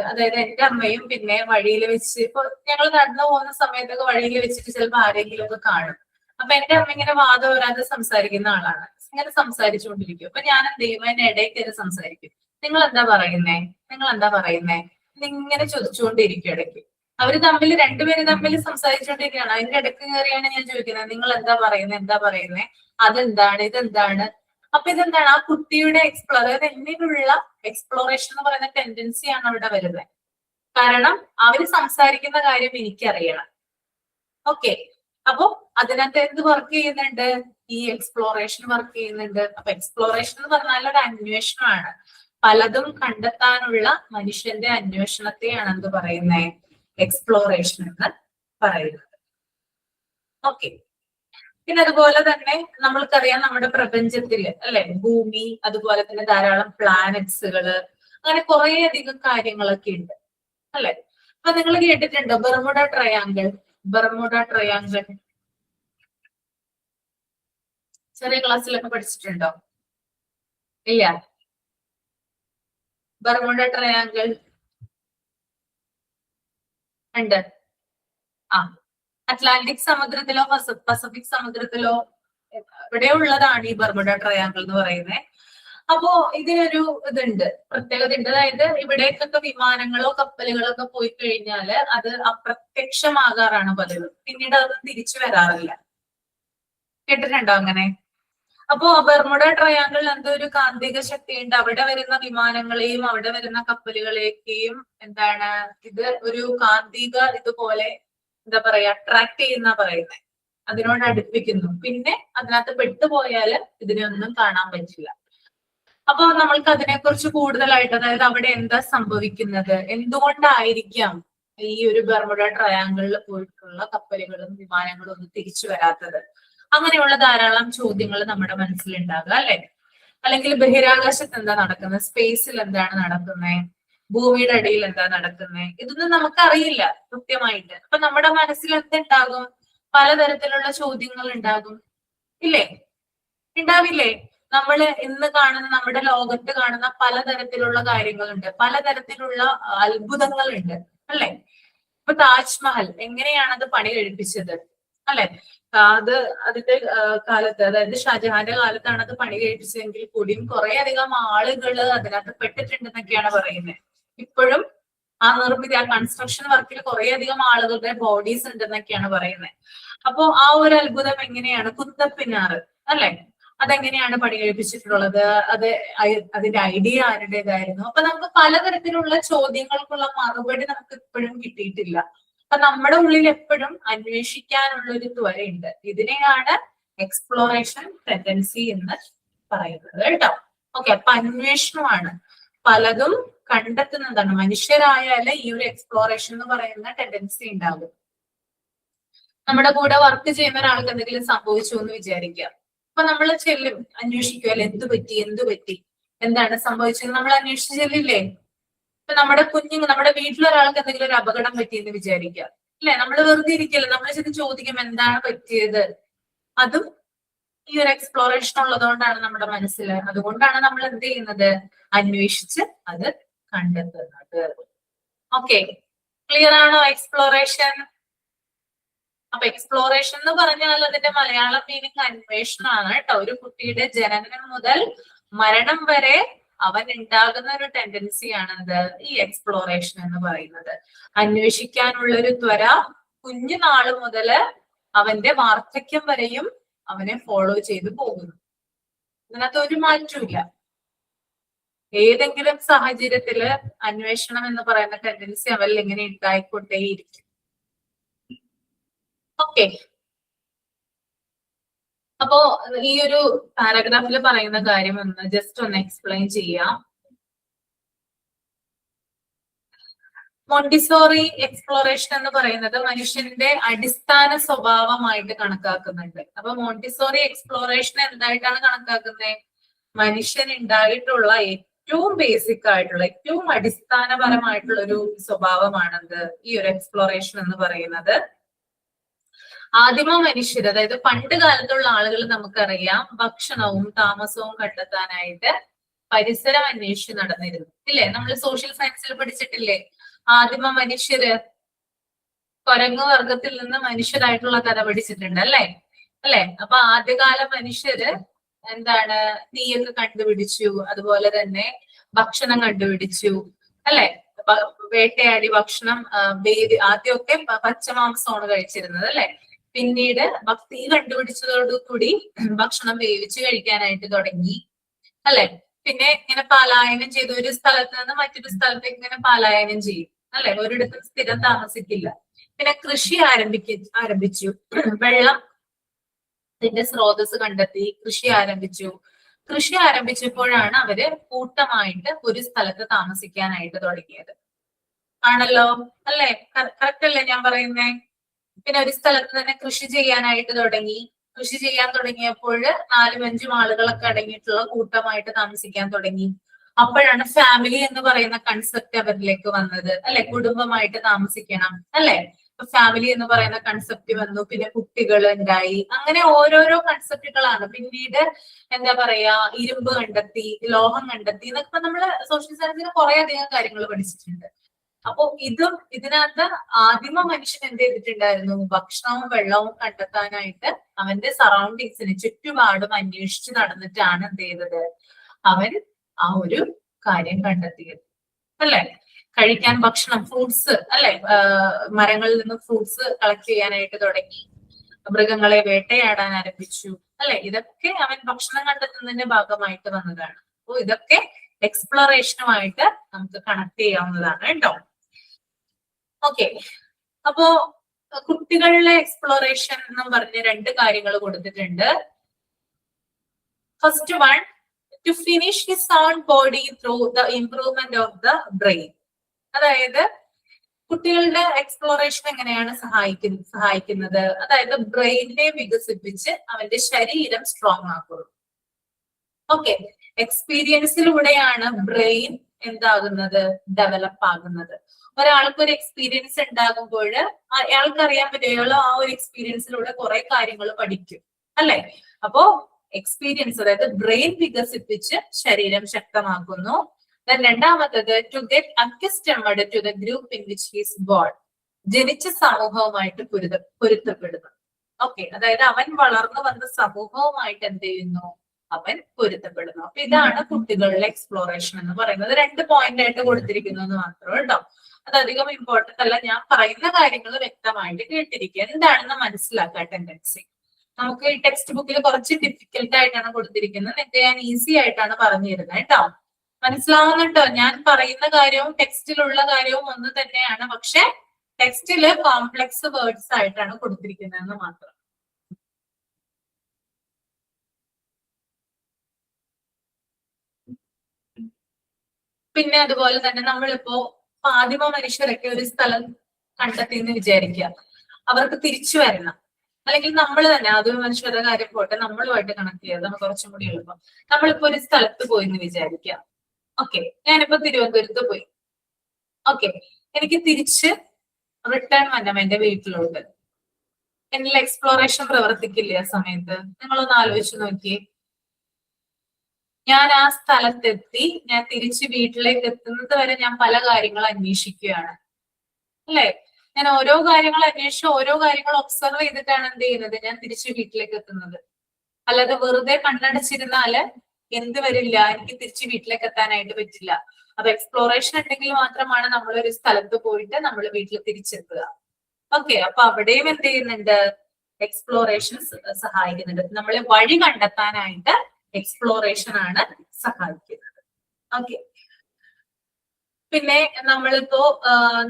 അതായത് എന്റെ അമ്മയും പിന്നെ വഴിയിൽ വെച്ച്, ഇപ്പൊ ഞങ്ങൾ നടന്നു പോകുന്ന സമയത്തൊക്കെ വഴിയിൽ വെച്ചിട്ട് ചിലപ്പോൾ ആരെങ്കിലും ഒക്കെ കാണും. അപ്പൊ എന്റെ അമ്മ ഇങ്ങനെ വാദം വരാതെ സംസാരിക്കുന്ന ആളാണ്, ഇങ്ങനെ സംസാരിച്ചുകൊണ്ടിരിക്കും. അപ്പൊ ഞാൻ എന്ത് ചെയ്യും, അതിന്റെ ഇടയിൽ കയറി സംസാരിക്കും. നിങ്ങൾ എന്താ പറയുന്നേ, നിങ്ങൾ എന്താ പറയുന്നേ, ഇങ്ങനെ ചോദിച്ചുകൊണ്ടിരിക്കും ഇടയ്ക്ക്. അവര് തമ്മിൽ രണ്ടുപേരും തമ്മിൽ സംസാരിച്ചുകൊണ്ടിരിക്കുകയാണ്, അതിന്റെ ഇടയ്ക്ക് കയറിയാണ് ഞാൻ ചോദിക്കുന്നത്, നിങ്ങൾ എന്താ പറയുന്നത്, എന്താ പറയുന്നേ, അതെന്താണ്, ഇതെന്താണ്. അപ്പൊ ഇതെന്താണ്, ആ കുട്ടിയുടെ അതായത് എന്നിലുള്ള എക്സ്പ്ലോറേഷൻ എന്ന് പറയുന്ന ടെൻഡൻസിയാണ് അവിടെ വരുന്നത്. കാരണം അവര് സംസാരിക്കുന്ന കാര്യം എനിക്കറിയണം. ഓക്കെ, അപ്പൊ അതിനകത്ത് എന്ത് വർക്ക് ചെയ്യുന്നുണ്ട്, ഈ എക്സ്പ്ലോറേഷൻ വർക്ക് ചെയ്യുന്നുണ്ട്. അപ്പൊ എക്സ്പ്ലോറേഷൻ എന്ന് പറഞ്ഞാൽ ഒരു അന്വേഷണമാണ്, പലതും കണ്ടെത്താനുള്ള മനുഷ്യന്റെ അന്വേഷണത്തെയാണ് എന്ത് പറയുന്നത്, എക്സ്പ്ലോറേഷൻ എന്ന് പറയുന്നത്. ഓക്കെ, പിന്നെ അതുപോലെ തന്നെ നമ്മൾക്കറിയാം നമ്മുടെ പ്രപഞ്ചത്തില് അല്ലെ, ഭൂമി, അതുപോലെ തന്നെ ധാരാളം പ്ലാനറ്റ്സുകള്, അങ്ങനെ കുറെ അധികം കാര്യങ്ങളൊക്കെ ഉണ്ട് അല്ലെ. അപ്പൊ നിങ്ങൾ കേട്ടിട്ടുണ്ടോ ബർമുഡ ട്രയാങ്കിൾ? ബർമുഡ ട്രയാങ്കിൾ ചെറിയ ക്ലാസ്സിലൊക്കെ പഠിച്ചിട്ടുണ്ടോ? ഇല്ല. ബർമുഡ ട്രയാങ്കിൾ ഉണ്ട്. അറ്റ്ലാന്റിക് സമുദ്രത്തിലോ പസഫിക് സമുദ്രത്തിലോ ഇവിടെയുള്ളതാണ് ഈ ബർമുഡ ട്രയാങ്കിൾ എന്ന് പറയുന്നത്. അപ്പോ ഇതിനൊരു ഇതുണ്ട്, പ്രത്യേകത ഉണ്ട്. അതായത് ഇവിടേക്കൊക്കെ വിമാനങ്ങളോ കപ്പലുകളോ ഒക്കെ പോയി കഴിഞ്ഞാല് അത് അപ്രത്യക്ഷമാകാറാണ് പതിവ്. പിന്നീട് അത് തിരിച്ചു വരാറില്ല. കേട്ടിട്ടുണ്ടോ അങ്ങനെ? അപ്പോ ബർമുഡ ട്രയാങ്കിൾ എന്തോ ഒരു കാന്തിക ശക്തിയുണ്ട്. അവിടെ വരുന്ന വിമാനങ്ങളെയും അവിടെ വരുന്ന കപ്പലുകളെയൊക്കെയും എന്താണ് ഇത് ഒരു കാന്തിക ഇതുപോലെ എന്താ പറയാ അട്രാക്ട് ചെയ്യുന്ന പറയുന്നത്, അതിനോട് അടുപ്പിക്കുന്നു. പിന്നെ അതിനകത്ത് പെട്ടുപോയാല് ഇതിനെയൊന്നും കാണാൻ പറ്റില്ല. അപ്പൊ നമ്മൾക്ക് അതിനെക്കുറിച്ച് കൂടുതലായിട്ട്, അതായത് അവിടെ എന്താ സംഭവിക്കുന്നത്, എന്തുകൊണ്ടായിരിക്കാം ഈ ഒരു ബർമുഡ ട്രയാങ്കിളിൽ പോയിട്ടുള്ള കപ്പലുകളും വിമാനങ്ങളും ഒന്നും തിരിച്ചു വരാത്തത്, അങ്ങനെയുള്ള ധാരാളം ചോദ്യങ്ങൾ നമ്മുടെ മനസ്സിലുണ്ടാകുക അല്ലെ. അല്ലെങ്കിൽ ബഹിരാകാശത്ത് എന്താ നടക്കുന്നത്, സ്പേസിൽ എന്താണ് നടക്കുന്നത്, ഭൂമിയുടെ അടിയിൽ എന്താ നടക്കുന്നത്, ഇതൊന്നും നമുക്കറിയില്ല കൃത്യമായിട്ട്. അപ്പൊ നമ്മുടെ മനസ്സിൽ എന്തുണ്ടാകും? പലതരത്തിലുള്ള ചോദ്യങ്ങൾ ഉണ്ടാകും, ഇല്ലേ? ഉണ്ടാവില്ലേ? നമ്മള് ഇന്ന് കാണുന്ന, നമ്മുടെ ലോകത്ത് കാണുന്ന പലതരത്തിലുള്ള കാര്യങ്ങളുണ്ട്, പലതരത്തിലുള്ള അത്ഭുതങ്ങളുണ്ട് അല്ലെ. ഇപ്പൊ താജ്മഹൽ എങ്ങനെയാണ് അത് പണി കഴിപ്പിച്ചത് അല്ലെ? അതിന്റെ കാലത്ത്, അതായത് ഷാജഹാന്റെ കാലത്താണ് അത് പണി കഴിപ്പിച്ചതെങ്കിൽ കൂടിയും കുറെ അധികം ആളുകൾ അതിനകത്ത് പെട്ടിട്ടുണ്ടെന്നൊക്കെയാണ് പറയുന്നത്. ഇപ്പോഴും ആ നിർമ്മിതി, ആ കൺസ്ട്രക്ഷൻ വർക്കിൽ കുറെ അധികം ആളുകളുടെ ബോഡീസ് ഉണ്ടെന്നൊക്കെയാണ് പറയുന്നത്. അപ്പോ ആ ഒരു അത്ഭുതം എങ്ങനെയാണ്, കുത്തപ്പിനാറ് അല്ലെ, അതെങ്ങനെയാണ് പണി കഴിപ്പിച്ചിട്ടുള്ളത്, അതിന്റെ ഐഡിയ ആരുടേതായിരുന്നു? അപ്പൊ നമുക്ക് പലതരത്തിലുള്ള ചോദ്യങ്ങൾക്കുള്ള മറുപടി നമുക്ക് ഇപ്പോഴും കിട്ടിയിട്ടില്ല. അപ്പൊ നമ്മുടെ ഉള്ളിൽ എപ്പോഴും അന്വേഷിക്കാനുള്ള ഒരു ത്വരയുണ്ട്. ഇതിനെയാണ് എക്സ്പ്ലോറേഷൻ ടെൻഡൻസി എന്ന് പറയുന്നത് കേട്ടോ. ഓക്കെ, അപ്പൊ അന്വേഷണമാണ്, പലതും കണ്ടെത്തുന്നതാണ്. മനുഷ്യരായാല് ഈ ഒരു എക്സ്പ്ലോറേഷൻ എന്ന് പറയുന്ന ടെൻഡൻസി ഉണ്ടാകും. നമ്മുടെ കൂടെ വർക്ക് ചെയ്യുന്ന ഒരാൾക്ക് എന്തെങ്കിലും സംഭവിച്ചു എന്ന് വിചാരിക്കുക. അപ്പൊ നമ്മൾ ചെല്ലും, അന്വേഷിക്കുമല്ലോ, എന്തു പറ്റി, എന്താണ് സംഭവിച്ചത്, നമ്മൾ അന്വേഷിച്ച് ചെല്ലില്ലേ? ഇപ്പൊ നമ്മുടെ നമ്മുടെ വീട്ടിലൊരാൾക്ക് എന്തെങ്കിലും ഒരു അപകടം പറ്റിയെന്ന് വിചാരിക്കുക അല്ലെ, നമ്മൾ വെറുതെ ഇരിക്കല്ലോ, നമ്മൾ ചെന്ന് ചോദിക്കും എന്താണ് പറ്റിയത്. അതും ഈ ഒരു എക്സ്പ്ലോറേഷൻ ഉള്ളതുകൊണ്ടാണ് നമ്മുടെ മനസ്സിൽ. അതുകൊണ്ടാണ് നമ്മൾ എന്ത് ചെയ്യുന്നത്, അന്വേഷിച്ച് അത് കണ്ടെത്തുന്നത്. ഓക്കെ, ക്ലിയർ ആണോ എക്സ്പ്ലോറേഷൻ? അപ്പൊ എക്സ്പ്ലോറേഷൻ എന്ന് പറഞ്ഞാൽ അതിന്റെ മലയാളം മീനിങ് അന്വേഷണമാണ് കേട്ടോ. ഒരു കുട്ടിയുടെ ജനനം മുതൽ മരണം വരെ അവൻ ഉണ്ടാകുന്ന ഒരു ടെൻഡൻസിയാണ് എന്ത്, ഈ എക്സ്പ്ലോറേഷൻ എന്ന് പറയുന്നത്. അന്വേഷിക്കാനുള്ള ഒരു ത്വര കുഞ്ഞുനാള് മുതല് അവന്റെ വാർദ്ധക്യം വരെയും അവനെ ഫോളോ ചെയ്തു പോകുന്നു. ഇതിനകത്ത് ഒരു മാറ്റമില്ല. ഏതെങ്കിലും സാഹചര്യത്തില് അന്വേഷണം എന്ന് പറയുന്ന ടെൻഡൻസി അവരിൽ എങ്ങനെ ഉണ്ടായിക്കൊണ്ടേയിരിക്കും. ഓക്കെ, അപ്പോ ഈ ഒരു പാരഗ്രാഫിൽ പറയുന്ന കാര്യം ഒന്ന് ജസ്റ്റ് ഒന്ന് എക്സ്പ്ലെയിൻ ചെയ്യാം. മോണ്ടിസോറി എക്സ്പ്ലോറേഷൻ എന്ന് പറയുന്നത് മനുഷ്യന്റെ അടിസ്ഥാന സ്വഭാവമായിട്ട് കണക്കാക്കുന്നുണ്ട്. അപ്പൊ മോണ്ടിസോറി എക്സ്പ്ലോറേഷൻ എന്തായിട്ടാണ് കണക്കാക്കുന്നത്? മനുഷ്യൻ ഉണ്ടായിട്ടുള്ള ഏറ്റവും ബേസിക് ആയിട്ടുള്ള, ഏറ്റവും അടിസ്ഥാനപരമായിട്ടുള്ള ഒരു സ്വഭാവമാണെന്ത്, ഈ ഒരു എക്സ്പ്ലോറേഷൻ എന്ന് പറയുന്നത്. ആദിമ മനുഷ്യർ, അതായത് പണ്ട് കാലത്തുള്ള ആളുകൾ നമുക്കറിയാം, ഭക്ഷണവും താമസവും കണ്ടെത്താനായിട്ട് പരിസരം അന്വേഷിച്ച് നടന്നിരുന്നു ഇല്ലേ? നമ്മൾ സോഷ്യൽ സയൻസിൽ പഠിച്ചിട്ടില്ലേ? ആദിമ മനുഷ്യര് കുരങ്ങു വർഗത്തിൽ നിന്ന് മനുഷ്യരായിട്ടുള്ള കഥ പഠിച്ചിട്ടുണ്ട് അല്ലെ. അപ്പൊ ആദ്യകാല മനുഷ്യര് എന്താണ്, തീയൊക്കെ കണ്ടുപിടിച്ചു, അതുപോലെ തന്നെ ഭക്ഷണം കണ്ടുപിടിച്ചു അല്ലെ. വേട്ടയാടി ഭക്ഷണം ആദ്യമൊക്കെ പച്ചമാംസമാണ് കഴിച്ചിരുന്നത് അല്ലെ. പിന്നീട് തീ കണ്ടുപിടിച്ചതോടുകൂടി ഭക്ഷണം വേവിച്ച് കഴിക്കാനായിട്ട് തുടങ്ങി അല്ലെ. പിന്നെ ഇങ്ങനെ പലായനം ചെയ്തു, ഒരു സ്ഥലത്ത് നിന്ന് മറ്റൊരു സ്ഥലത്തേക്ക് ഇങ്ങനെ പലായനം ചെയ്യും അല്ലെ, ഒരിടത്തും സ്ഥിരം താമസിക്കില്ല. പിന്നെ കൃഷി ആരംഭിച്ചു, വെള്ളത്തിന്റെ സ്രോതസ് കണ്ടെത്തി കൃഷി ആരംഭിച്ചു. കൃഷി ആരംഭിച്ചപ്പോഴാണ് അവര് കൂട്ടമായിട്ട് ഒരു സ്ഥലത്ത് താമസിക്കാനായിട്ട് തുടങ്ങിയത്. ആണല്ലോ അല്ലെ? കറക്റ്റ് അല്ലേ ഞാൻ പറയുന്നേ? പിന്നെ ഒരു സ്ഥലത്ത് തന്നെ കൃഷി ചെയ്യാനായിട്ട് തുടങ്ങി. കൃഷി ചെയ്യാൻ തുടങ്ങിയപ്പോൾ 4-5 ആളുകളൊക്കെ അടങ്ങിയിട്ടുള്ള കൂട്ടമായിട്ട് താമസിക്കാൻ തുടങ്ങി. അപ്പോഴാണ് ഫാമിലി എന്ന് പറയുന്ന കൺസെപ്റ്റ് അവരിലേക്ക് വന്നത് അല്ലെ. കുടുംബമായിട്ട് താമസിക്കണം അല്ലെ. ഫാമിലി എന്ന് പറയുന്ന കൺസെപ്റ്റ് വന്നു. പിന്നെ കുട്ടികൾ ഉണ്ടായി. അങ്ങനെ ഓരോരോ കൺസെപ്റ്റുകളാണ്. പിന്നീട് എന്താ പറയാ, ഇരുമ്പ് കണ്ടെത്തി, ലോഹം കണ്ടെത്തി, എന്നൊക്കെ നമ്മള് സോഷ്യൽ സയൻസിന് കുറെ അധികം കാര്യങ്ങൾ പഠിച്ചിട്ടുണ്ട്. അപ്പൊ ഇതിനകത്ത് ആദിമ മനുഷ്യൻ എന്ത് ചെയ്തിട്ടുണ്ടായിരുന്നു? ഭക്ഷണവും വെള്ളവും കണ്ടെത്താനായിട്ട് അവന്റെ സറൗണ്ടിങ്സിന് ചുറ്റുപാടും അന്വേഷിച്ച് നടന്നിട്ടാണ് എന്ത് ചെയ്തത്? അവൻ ആ ഒരു കാര്യം കണ്ടെത്തിയത്. അല്ലെ? കഴിക്കാൻ ഭക്ഷണം, ഫ്രൂട്ട്സ്, അല്ലെ? മരങ്ങളിൽ നിന്ന് ഫ്രൂട്ട്സ് കളക്ട് ചെയ്യാനായിട്ട് തുടങ്ങി, മൃഗങ്ങളെ വേട്ടയാടാൻ ആരംഭിച്ചു, അല്ലെ? ഇതൊക്കെ അവൻ ഭക്ഷണം കണ്ടെത്തുന്നതിന്റെ ഭാഗമായിട്ട് വന്നതാണ്. അപ്പൊ ഇതൊക്കെ എക്സ്പ്ലോറേഷനുമായിട്ട് നമുക്ക് കണക്ട് ചെയ്യാവുന്നതാണ് കേട്ടോ. ഓക്കെ, അപ്പോ കുട്ടികളുടെ എക്സ്പ്ലോറേഷൻ എന്ന് പറഞ്ഞ് 2 കാര്യങ്ങൾ കൊടുത്തിട്ടുണ്ട്. First one, to finish his own body through the improvement of the brain. അതായത് കുട്ടികളുടെ എക്സ്പ്ലോറേഷൻ എങ്ങനെയാണ് സഹായിക്കുന്നത്? അതായത് ബ്രെയിനിനെ വികസിപ്പിച്ച് അവന്റെ ശരീരം സ്ട്രോങ് ആക്കുന്നു. ഓക്കെ, എക്സ്പീരിയൻസിലൂടെയാണ് ബ്രെയിൻ എന്താകുന്നത്? ഡെവലപ്പ് ആകുന്നത്. ഒരാൾക്ക് ഒരു എക്സ്പീരിയൻസ് ഉണ്ടാകുമ്പോൾ അയാൾക്ക് അറിയാൻ പറ്റും, അയാൾ ആ ഒരു എക്സ്പീരിയൻസിലൂടെ കുറെ കാര്യങ്ങൾ പഠിക്കും, അല്ലെ? അപ്പോ എക്സ്പീരിയൻസ്, അതായത് ബ്രെയിൻ വികസിപ്പിച്ച് ശരീരം ശക്തമാക്കുന്നു. രണ്ടാമത്തത്, to get accustomed to the group in which he's born. ജനിച്ച സമൂഹവുമായിട്ട് പൊരുത്തപ്പെടുന്നു. ഓക്കെ, അതായത് അവൻ വളർന്നു വന്ന സമൂഹവുമായിട്ട് എന്ത് ചെയ്യുന്നു? അവൻ പൊരുത്തപ്പെടുന്നു. അപ്പൊ ഇതാണ് കുട്ടികളുടെ എക്സ്പ്ലോറേഷൻ എന്ന് പറയുന്നത്. 2 പോയിന്റ് ആയിട്ട് കൊടുത്തിരിക്കുന്നു എന്ന് മാത്രമേ കേട്ടോ. അത് അധികം ഇമ്പോർട്ടന്റ് അല്ല. ഞാൻ പറയുന്ന കാര്യങ്ങൾ വ്യക്തമായിട്ട് കേട്ടിരിക്കുക, എന്താണെന്ന് മനസ്സിലാക്കുക. ടെൻഡൻസി നമുക്ക് ഈ ടെക്സ്റ്റ് ബുക്കിൽ കുറച്ച് ഡിഫിക്കൽട്ട് ആയിട്ടാണ് കൊടുത്തിരിക്കുന്നത്. നിങ്ങൾക്ക് ഞാൻ ഈസി ആയിട്ടാണ് പറഞ്ഞു തരുന്നത് കേട്ടോ. മനസ്സിലാവുന്നുണ്ടോ? ഞാൻ പറയുന്ന കാര്യവും ടെക്സ്റ്റിലുള്ള കാര്യവും ഒന്ന് തന്നെയാണ്, പക്ഷെ ടെക്സ്റ്റില് കോംപ്ലക്സ് വേർഡ്സ് ആയിട്ടാണ് കൊടുത്തിരിക്കുന്നതെന്ന് മാത്രം. പിന്നെ അതുപോലെ തന്നെ നമ്മളിപ്പോ ആദിമ മനുഷ്യരൊക്കെ ഒരു സ്ഥലം കണ്ടെത്തി എന്ന് വിചാരിക്കുക, അവർക്ക് തിരിച്ചു വരണം. അല്ലെങ്കിൽ നമ്മൾ തന്നെ ആദിമ മനുഷ്യരുടെ കാര്യം പോട്ടെ, നമ്മളുമായിട്ട് കണക്ട് ചെയ്യാം, നമുക്ക് കുറച്ചും കൂടി എളുപ്പം. നമ്മളിപ്പോ ഒരു സ്ഥലത്ത് പോയി എന്ന് വിചാരിക്കുക. ഓക്കെ, ഞാനിപ്പോ തിരുവനന്തപുരത്ത് പോയി. ഓക്കെ, എനിക്ക് തിരിച്ച് റിട്ടേൺ വരണം എന്റെ വീട്ടിലോട്ട്. എന്നിൽ എക്സ്പ്ലോറേഷൻ പ്രവർത്തിക്കില്ലേ ആ സമയത്ത്? നിങ്ങളൊന്ന് ആലോചിച്ച് നോക്കിയേ. ഞാൻ ആ സ്ഥലത്തെത്തി, ഞാൻ തിരിച്ച് വീട്ടിലേക്ക് എത്തുന്നത് വരെ ഞാൻ പല കാര്യങ്ങൾ അന്വേഷിക്കുകയാണ്, അല്ലെ? ഞാൻ ഓരോ കാര്യങ്ങൾ അന്വേഷിച്ച് ഓരോ കാര്യങ്ങൾ ഒബ്സർവ് ചെയ്തിട്ടാണ് എന്ത് ചെയ്യുന്നത്? ഞാൻ തിരിച്ച് വീട്ടിലേക്ക് എത്തുന്നത്. അല്ലാതെ വെറുതെ കണ്ണടച്ചിരുന്നാല് എന്ത് വരില്ല, എനിക്ക് തിരിച്ച് വീട്ടിലേക്ക് എത്താനായിട്ട് പറ്റില്ല. അപ്പൊ എക്സ്പ്ലോറേഷൻ ഉണ്ടെങ്കിൽ മാത്രമാണ് നമ്മൾ ഒരു സ്ഥലത്ത് പോയിട്ട് നമ്മൾ വീട്ടിൽ തിരിച്ചെത്തുക. ഓക്കെ, അപ്പൊ അവിടെയും എന്ത് ചെയ്യുന്നുണ്ട്? എക്സ്പ്ലോറേഷൻ സഹായിക്കുന്നുണ്ട്. നമ്മളെ വഴി കണ്ടെത്താനായിട്ട് എക്സ്പ്ലോറേഷൻ ആണ് സഹായിക്കുന്നത്. ഓക്കെ, പിന്നെ നമ്മളിപ്പോ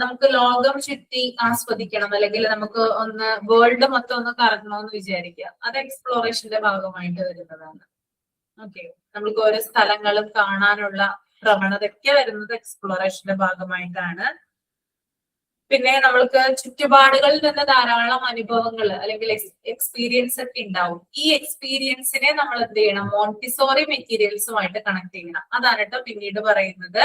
നമുക്ക് ലോകം ചുറ്റി ആസ്വദിക്കണം, അല്ലെങ്കിൽ നമുക്ക് ഒന്ന് വേൾഡ് മൊത്തം ഒന്ന് കറങ്ങണമെന്ന് വിചാരിക്കുക, അത് എക്സ്പ്ലോറേഷന്റെ ഭാഗമായിട്ട് വരുന്നതാണ്. ഓക്കെ, നമുക്ക് ഓരോ സ്ഥലങ്ങളും കാണാനുള്ള പ്രവണതയൊക്കെ വരുന്നത് എക്സ്പ്ലോറേഷന്റെ ഭാഗമായിട്ടാണ്. പിന്നെ നമ്മൾക്ക് ചുറ്റുപാടുകളിൽ നിന്ന് ധാരാളം അനുഭവങ്ങൾ അല്ലെങ്കിൽ എക്സ്പീരിയൻസ് ഒക്കെ ഉണ്ടാവും. ഈ എക്സ്പീരിയൻസിനെ നമ്മൾ എന്ത് ചെയ്യണം? മോണ്ടിസോറി മെറ്റീരിയൽസുമായിട്ട് കണക്ട് ചെയ്യണം. അതാണ് കേട്ടോ പിന്നീട് പറയുന്നത്.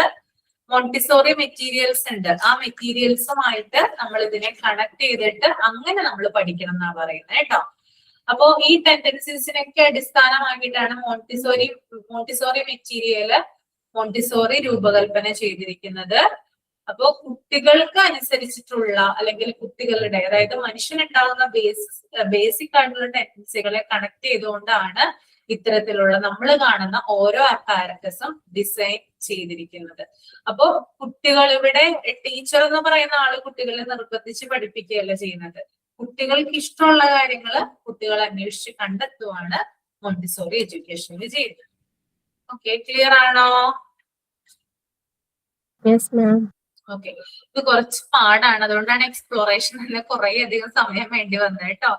മോണ്ടിസോറി മെറ്റീരിയൽസ് ഉണ്ട്, ആ മെറ്റീരിയൽസുമായിട്ട് നമ്മൾ ഇതിനെ കണക്ട് ചെയ്തിട്ട് അങ്ങനെ നമ്മൾ പഠിക്കണം എന്നാ പറയുന്നത് കേട്ടോ. അപ്പോ ഈ ടെൻഡൻസീസിനൊക്കെ അടിസ്ഥാനമാക്കിയിട്ടാണ് മോണ്ടിസോറി മെറ്റീരിയല് മോണ്ടിസോറി രൂപകൽപ്പന ചെയ്തിരിക്കുന്നത്. അപ്പോ കുട്ടികൾക്ക് അനുസരിച്ചിട്ടുള്ള അല്ലെങ്കിൽ കുട്ടികളുടെ, അതായത് മനുഷ്യനുണ്ടാകുന്ന ബേസിക് ആയിട്ടുള്ള ടെൻഡൻസികളെ കണക്ട് ചെയ്തുകൊണ്ടാണ് ഇത്തരത്തിലുള്ള നമ്മൾ കാണുന്ന ഓരോ അപ്പാരറ്റസും ഡിസൈൻ ചെയ്തിരിക്കുന്നത്. അപ്പോ കുട്ടികൾ, ഇവിടെ ടീച്ചർ എന്ന് പറയുന്ന ആള് കുട്ടികളെ നിർബന്ധിച്ച് പഠിപ്പിക്കുകയല്ല ചെയ്യുന്നത്. കുട്ടികൾക്ക് ഇഷ്ടമുള്ള കാര്യങ്ങള് കുട്ടികൾ അന്വേഷിച്ച് കണ്ടെത്തുവാണ് മോണ്ടിസോറി എഡ്യൂക്കേഷനിൽ ചെയ്യുന്നത്. ഓക്കെ, ക്ലിയർ ആണോ? ഓക്കെ, ഇത് കുറച്ച് പാടാണ്, അതുകൊണ്ടാണ് എക്സ്പ്ലോറേഷൻ തന്നെ കുറെ അധികം സമയം വേണ്ടി വന്നത് കേട്ടോ.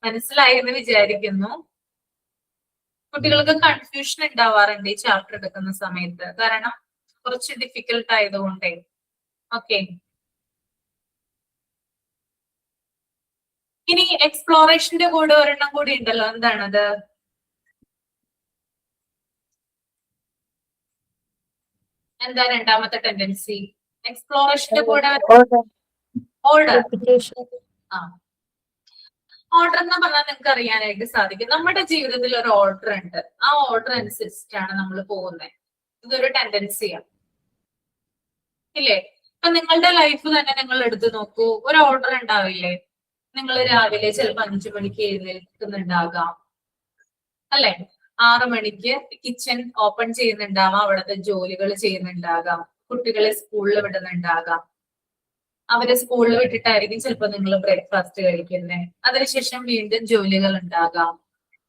മനസ്സിലായി എന്ന് വിചാരിക്കുന്നു. കുട്ടികൾക്ക് കൺഫ്യൂഷൻ ഉണ്ടാവാറുണ്ട് ഈ ചാപ്റ്റർ എടുക്കുന്ന സമയത്ത്, കാരണം കുറച്ച് ഡിഫിക്കൽട്ട് ആയതുകൊണ്ടേ. ഓക്കെ, ഇനി എക്സ്പ്ലോറേഷന്റെ കൂടെ ഒരെണ്ണം കൂടി ഉണ്ടല്ലോ, എന്താണത്? എന്താ രണ്ടാമത്തെ ടെൻഡൻസി? എക്സ്പ്ലോറേഷന്റെ കൂടെ ഓർഡർ. ഓർഡർ എന്ന് പറഞ്ഞാൽ നിങ്ങൾക്ക് അറിയാനായിട്ട് സാധിക്കും, നമ്മുടെ ജീവിതത്തിൽ ഒരു ഓർഡർ ഉണ്ട്, ആ ഓർഡർ അനുസരിച്ചിട്ടാണ് നമ്മൾ പോകുന്നത്. ഇതൊരു ടെൻഡൻസിയാണ്, ഇല്ലേ? ഇപ്പൊ നിങ്ങളുടെ ലൈഫ് തന്നെ നിങ്ങൾ എടുത്തു നോക്കൂ. ഒരു ഓർഡർ ഉണ്ടാവില്ലേ? നിങ്ങൾ രാവിലെ ചിലപ്പോ 5 മണിക്ക് എഴുന്നേൽക്കുന്നുണ്ടാകാം, അല്ലെ? 6 മണിക്ക് കിച്ചൺ ഓപ്പൺ ചെയ്യുന്നുണ്ടാവാം, അവിടുത്തെ ജോലികൾ ചെയ്യുന്നുണ്ടാകാം, കുട്ടികളെ സ്കൂളിൽ വിടുന്നുണ്ടാകാം. അവരെ സ്കൂളിൽ വിട്ടിട്ടായിരിക്കും ചിലപ്പോ നിങ്ങൾ ബ്രേക്ക്ഫാസ്റ്റ് കഴിക്കുന്നത്. അതിനുശേഷം വീണ്ടും ജോലികൾ ഉണ്ടാകാം,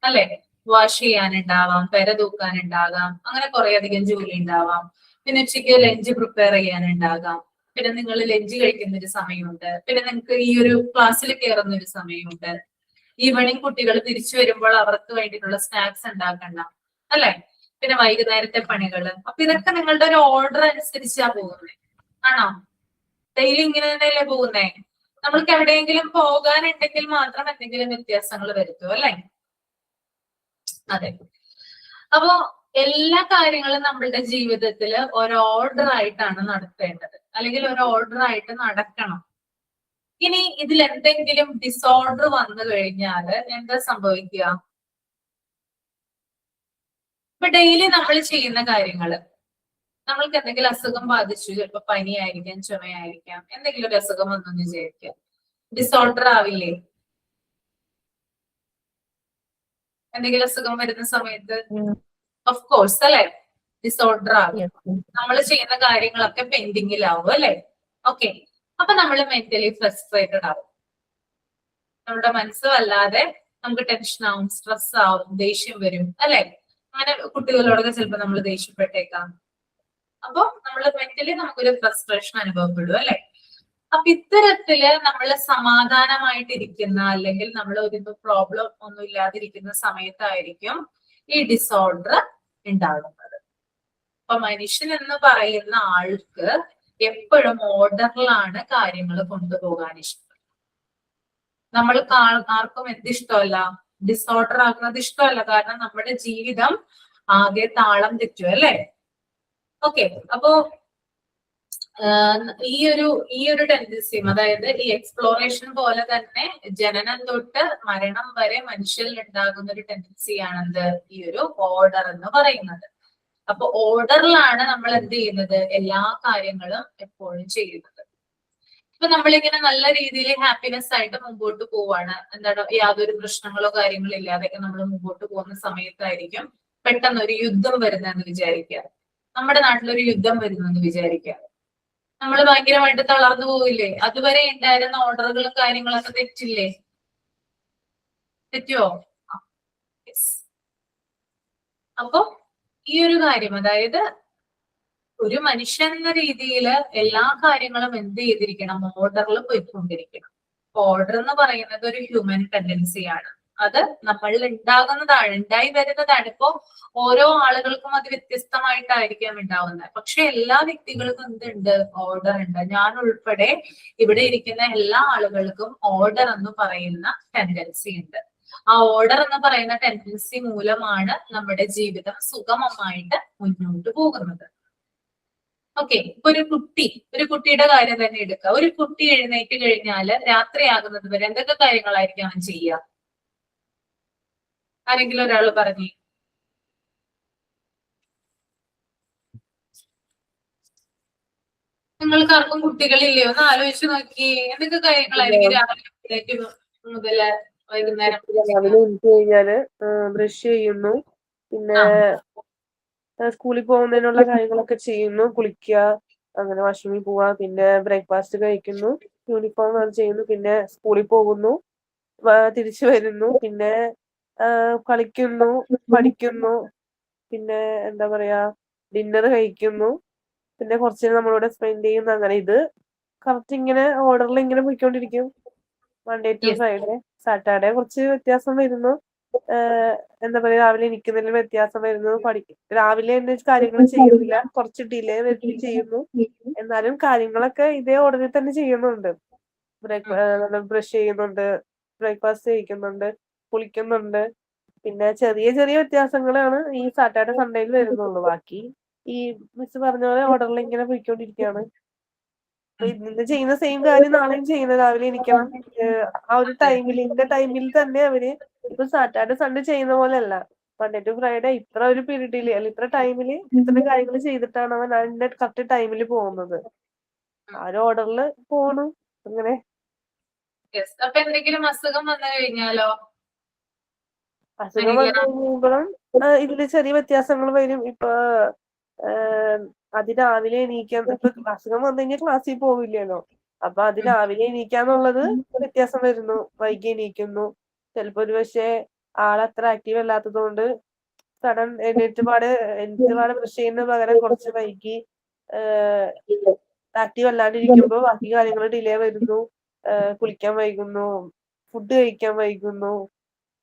അല്ലെ? വാഷ് ചെയ്യാനുണ്ടാവാം, പെര തൂക്കാനുണ്ടാകാം, അങ്ങനെ കുറെ അധികം ജോലി ഉണ്ടാവാം. പിന്നെ ഉച്ചയ്ക്ക് ലഞ്ച് പ്രിപ്പയർ ചെയ്യാനുണ്ടാകാം. പിന്നെ നിങ്ങൾ ലഞ്ച് കഴിക്കുന്ന ഒരു സമയമുണ്ട്. പിന്നെ നിങ്ങൾക്ക് ഈ ഒരു ക്ലാസ്സിൽ കയറുന്ന ഒരു സമയമുണ്ട്. ഈവനിങ് കുട്ടികൾ തിരിച്ചു വരുമ്പോൾ അവർക്ക് വേണ്ടിയിട്ടുള്ള സ്നാക്സ് ഉണ്ടാക്കണം, അല്ലെ? പിന്നെ വൈകുന്നേരത്തെ പണികള്. അപ്പൊ ഇതൊക്കെ നിങ്ങളുടെ ഒരു ഓർഡർ അനുസരിച്ചാ പോകുന്നത്, ആണോ? ഡെയിലി ഇങ്ങനെ തന്നെയല്ലേ പോകുന്നേ? നമ്മൾക്ക് എവിടെയെങ്കിലും പോകാനുണ്ടെങ്കിൽ മാത്രം എന്തെങ്കിലും വ്യത്യാസങ്ങൾ വരുത്തും, അല്ലെ? അതെ. അപ്പോ എല്ലാ കാര്യങ്ങളും നമ്മളുടെ ജീവിതത്തിൽ ഒരു ഓർഡർ ആയിട്ടാണ് നടത്തേണ്ടത്, അല്ലെങ്കിൽ ഒരു ഓർഡർ ആയിട്ട് നടക്കണം. ഇനി ഇതിൽ എന്തെങ്കിലും ഡിസോർഡർ വന്നു കഴിഞ്ഞാൽ എന്താ സംഭവിക്കുക? ഇപ്പൊ ഡെയിലി നമ്മൾ ചെയ്യുന്ന കാര്യങ്ങള്, നമ്മൾക്ക് എന്തെങ്കിലും അസുഖം ബാധിച്ചു, ചിലപ്പോ പനിയായിരിക്കാം, ചുമയായിരിക്കാം, എന്തെങ്കിലും ഒരു അസുഖം വന്നെന്ന് വിചാരിക്കാം, ഡിസോർഡർ ആവില്ലേ? എന്തെങ്കിലും അസുഖം വരുന്ന സമയത്ത് ഓഫ് കോഴ്സ്, അല്ലെ? ഡിസോർഡർ ആകും. നമ്മൾ ചെയ്യുന്ന കാര്യങ്ങളൊക്കെ പെൻഡിങ്ങിലാവും, അല്ലെ? ഓക്കെ. അപ്പൊ നമ്മൾ മെന്റലി ഫ്രസ്ട്രേറ്റഡ് ആവും. നമ്മുടെ മനസ്സ് വല്ലാതെ നമുക്ക് ടെൻഷൻ ആവും, സ്ട്രെസ് ആവും, ദേഷ്യം വരും, അല്ലെ? അങ്ങനെ കുട്ടികളോടൊക്കെ ചിലപ്പോ നമ്മൾ ദേഷ്യപ്പെട്ടേക്കാം. അപ്പൊ നമ്മൾ മെന്റലി നമുക്കൊരു ഫ്രസ്ട്രേഷൻ അനുഭവപ്പെടും, അല്ലെ? അപ്പൊ ഇത്തരത്തില് നമ്മൾ സമാധാനമായിട്ടിരിക്കുന്ന, അല്ലെങ്കിൽ നമ്മൾ ഒരു പ്രോബ്ലം ഒന്നും ഇല്ലാതിരിക്കുന്ന സമയത്തായിരിക്കും ഈ ഡിസോർഡർ ഉണ്ടാകുന്നത്. അപ്പൊ മനുഷ്യൻ എന്ന് പറയുന്ന ആൾക്ക് എപ്പോഴും ഓർഡറിലാണ് കാര്യങ്ങൾ കൊണ്ടുപോകാൻ ഇഷ്ടം. നമ്മൾക്ക് ആർക്കും എന്തിഷ്ടമല്ല? ഡിസോർഡർ ആകുന്നത് ഇഷ്ടമല്ല. കാരണം നമ്മുടെ ജീവിതം ആകെ താളം തെറ്റും, അല്ലെ? ഓക്കെ. അപ്പോ ഈ ഒരു ടെൻഡൻസിയും, അതായത് ഈ എക്സ്പ്ലോറേഷൻ പോലെ തന്നെ ജനനം തൊട്ട് മരണം വരെ മനുഷ്യരിൽ ഉണ്ടാകുന്ന ഒരു ടെൻഡൻസിയാണെന്ത്? ഈ ഒരു ഓർഡർ എന്ന് പറയുന്നത്. അപ്പൊ ഓർഡറിലാണ് നമ്മൾ എന്ത് ചെയ്യുന്നത്? എല്ലാ കാര്യങ്ങളും എപ്പോഴും ചെയ്യുന്നത്. ഇപ്പൊ നമ്മളിങ്ങനെ നല്ല രീതിയിൽ ഹാപ്പിനെസ് ആയിട്ട് മുമ്പോട്ട് പോവാണ്, എന്താണ്, യാതൊരു പ്രശ്നങ്ങളോ കാര്യങ്ങളോ ഇല്ലാതെയൊക്കെ നമ്മൾ മുമ്പോട്ട് പോകുന്ന സമയത്തായിരിക്കും പെട്ടെന്ന് ഒരു യുദ്ധം വരുന്നതെന്ന് വിചാരിക്കുക. നമ്മുടെ നാട്ടിലൊരു യുദ്ധം വരുന്നെന്ന് വിചാരിക്കുക. നമ്മൾ ഭയങ്കരമായിട്ട് തളർന്നു പോവില്ലേ? അതുവരെ ഉണ്ടായിരുന്ന ഓർഡറുകളും കാര്യങ്ങളൊക്കെ തെറ്റില്ലേ? തെറ്റുവോ? അപ്പൊ ഈ ഒരു കാര്യം, അതായത് ഒരു മനുഷ്യൻ എന്ന രീതിയിൽ എല്ലാ കാര്യങ്ങളും എന്ത് ചെയ്തിരിക്കണം? ഓർഡറിൽ പോയിക്കൊണ്ടിരിക്കണം. ഓർഡർ എന്ന് പറയുന്നത് ഒരു ഹ്യൂമൻ ടെൻഡൻസിയാണ്. അത് നമ്മളിൽ ഉണ്ടാകുന്നതാണ്, ഉണ്ടായി വരുന്നതാണ്. ഇപ്പോ ഓരോ ആളുകൾക്കും അത് വ്യത്യസ്തമായിട്ടായിരിക്കാം ഉണ്ടാവുന്നത്. പക്ഷെ എല്ലാ വ്യക്തികൾക്കും എന്തുണ്ട്? ഓർഡർ ഉണ്ട്. ഞാൻ ഉൾപ്പെടെ ഇവിടെ ഇരിക്കുന്ന എല്ലാ ആളുകൾക്കും ഓർഡർ എന്ന് പറയുന്ന ടെൻഡൻസി ഉണ്ട്. ആ ഓർഡർ എന്ന് പറയുന്ന ടെൻഡൻസി മൂലമാണ് നമ്മുടെ ജീവിതം സുഗമമായിട്ട് മുന്നോട്ട് പോകുന്നത്. ഓക്കെ. ഇപ്പൊ ഒരു കുട്ടിയുടെ കാര്യം തന്നെ എടുക്കുക. ഒരു കുട്ടി എഴുന്നേറ്റ് കഴിഞ്ഞാല് രാത്രിയാകുന്നത് വരെ എന്തൊക്കെ കാര്യങ്ങളായിരിക്കും അവൻ ചെയ്യുക? ആരെങ്കിലും ഒരാൾ പറഞ്ഞു. നിങ്ങൾക്ക് ആർക്കും കുട്ടികളില്ലേ? ഒന്ന് ആലോചിച്ച് നോക്കി. എന്തൊക്കെ കാര്യങ്ങളായിരിക്കും രാവിലെ എഴുന്നേറ്റ് മുതല് വൈകുന്നേരം? രാവിലെ എണീറ്റ് കഴിഞ്ഞാല് ബ്രഷ് ചെയ്യുന്നു, പിന്നെ സ്കൂളിൽ പോകുന്നതിനുള്ള കാര്യങ്ങളൊക്കെ ചെയ്യുന്നു, കുളിക്കുക, അങ്ങനെ വാഷ്റൂമിൽ പോവാ, പിന്നെ ബ്രേക്ക്ഫാസ്റ്റ് കഴിക്കുന്നു, യൂണിഫോം അത് ചെയ്യുന്നു, പിന്നെ സ്കൂളിൽ പോകുന്നു, തിരിച്ചു വരുന്നു, പിന്നെ കളിക്കുന്നു, പഠിക്കുന്നു, പിന്നെ എന്താ പറയാ, ഡിന്നർ കഴിക്കുന്നു, പിന്നെ കുറച്ച് നേരം നമ്മളോട് സ്പെൻഡ് ചെയ്യുന്നു. അങ്ങനെ ഇത് കറക്റ്റ് ഇങ്ങനെ ഓർഡറിൽ ഇങ്ങനെ പോയിക്കൊണ്ടിരിക്കും. Monday to Friday. സാറ്റർഡേ കുറച്ച് വ്യത്യാസം വരുന്നു. എന്താ പറയാ, രാവിലെ എണീക്കുന്നതിൽ വ്യത്യാസം വരുന്നു. രാവിലെ തന്നെ കാര്യങ്ങൾ ചെയ്യുന്നില്ല, കുറച്ച് ഡിലേ വരുത്തി ചെയ്യുന്നു. എന്നാലും കാര്യങ്ങളൊക്കെ ഇതേ ഓർഡറിൽ തന്നെ ചെയ്യുന്നുണ്ട്. ബ്രഷ് ചെയ്യുന്നുണ്ട്, ബ്രേക്ക്ഫാസ്റ്റ് കഴിക്കുന്നുണ്ട്, കുളിക്കുന്നുണ്ട്. പിന്നെ ചെറിയ ചെറിയ വ്യത്യാസങ്ങളാണ് ഈ സാറ്റർഡേ സൺഡേയിൽ വരുന്നുള്ളൂ. ബാക്കി ഈ മിസ് പറഞ്ഞ പോലെ ഓർഡറിൽ ഇങ്ങനെ പോയിക്കൊണ്ടിരിക്കുകയാണ്. ഇന്ന് ചെയ്യുന്ന സെയിം കാര്യം നാളെയും ചെയ്യുന്നത്. രാവിലെ എണീക്കണം, ആ ഒരു ടൈമിൽ, ഇന്ന ടൈമിൽ തന്നെ അവര് ഇപ്പൊ സാറ്റർഡേ സൺഡേ ചെയ്യുന്ന പോലെ അല്ല. മൺഡേ ടു ഫ്രൈഡേ ഇത്ര ഒരു പീരീഡില്, അല്ല ഇത്ര ടൈമില് ഇത്ര കാര്യങ്ങൾ ചെയ്തിട്ടാണ് അവൻ അതിന്റെ കറക്റ്റ് ടൈമിൽ പോകുന്നത്. ആ ഒരു ഓർഡറിൽ പോണു അങ്ങനെ. യെസ്. അപ്പൊ എന്തെങ്കിലും അസുഖം വന്നു കഴിഞ്ഞാലോ? അസുഖം വന്നു കഴിയുമ്പോഴും ഇതില് ചെറിയ വ്യത്യാസങ്ങൾ വരും. ഇപ്പൊ അതിരാവിലെ എണീക്കാൻ, ഇപ്പൊ അസുഖം വന്നു കഴിഞ്ഞാൽ ക്ലാസ്സിൽ പോവില്ലല്ലോ. അപ്പൊ അതിരാവിലെ എണീക്കാന്നുള്ളത് വ്യത്യാസം വരുന്നു. വൈകി എണീക്കുന്നു. ചിലപ്പോ ഒരു പക്ഷേ ആളത്ര ആക്റ്റീവ് അല്ലാത്തത് കൊണ്ട് സഡൻ എണീറ്റുപാട് ബ്രഷ് ചെയ്യുന്ന പകരം കുറച്ച് വൈകി ആക്റ്റീവ് അല്ലാണ്ടിരിക്കുമ്പോ ബാക്കി കാര്യങ്ങൾ ഡിലേ വരുന്നു. കുളിക്കാൻ വൈകുന്നു, ഫുഡ് കഴിക്കാൻ വൈകുന്നു.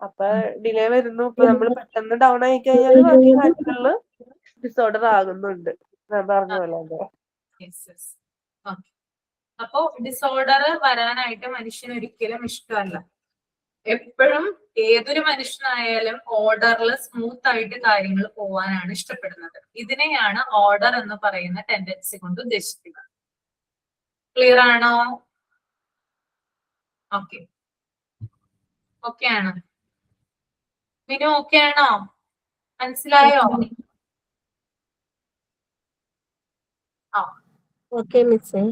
അപ്പൊ ഡിലേ വരുന്നു. ഇപ്പൊ നമ്മൾ പെട്ടെന്ന് ഡൗൺ ആയി കഴിഞ്ഞാൽ ബാക്കി കാര്യങ്ങളില് ഡിസോർഡർ ആകുന്നുണ്ട്. ഞാൻ പറഞ്ഞ പോലെ അതെ. അപ്പോ ഡിസോർഡർ വരാനായിട്ട് മനുഷ്യന് ഒരിക്കലും ഇഷ്ടമല്ല. എപ്പോഴും ഏതൊരു മനുഷ്യനായാലും ഓർഡറിൽ സ്മൂത്ത് ആയിട്ട് കാര്യങ്ങൾ പോവാനാണ് ഇഷ്ടപ്പെടുന്നത്. ഇതിനെയാണ് ഓർഡർ എന്ന് പറയുന്ന ടെൻഡൻസി കൊണ്ട് ഉദ്ദേശിക്കുന്നത്. ക്ലിയർ ആണോ? ഓക്കെ, ഓക്കെ ആണ്. മിനു ഓക്കെ ആണോ? മനസ്സിലായോ? ആ, ഓക്കെ മിസ്സേ.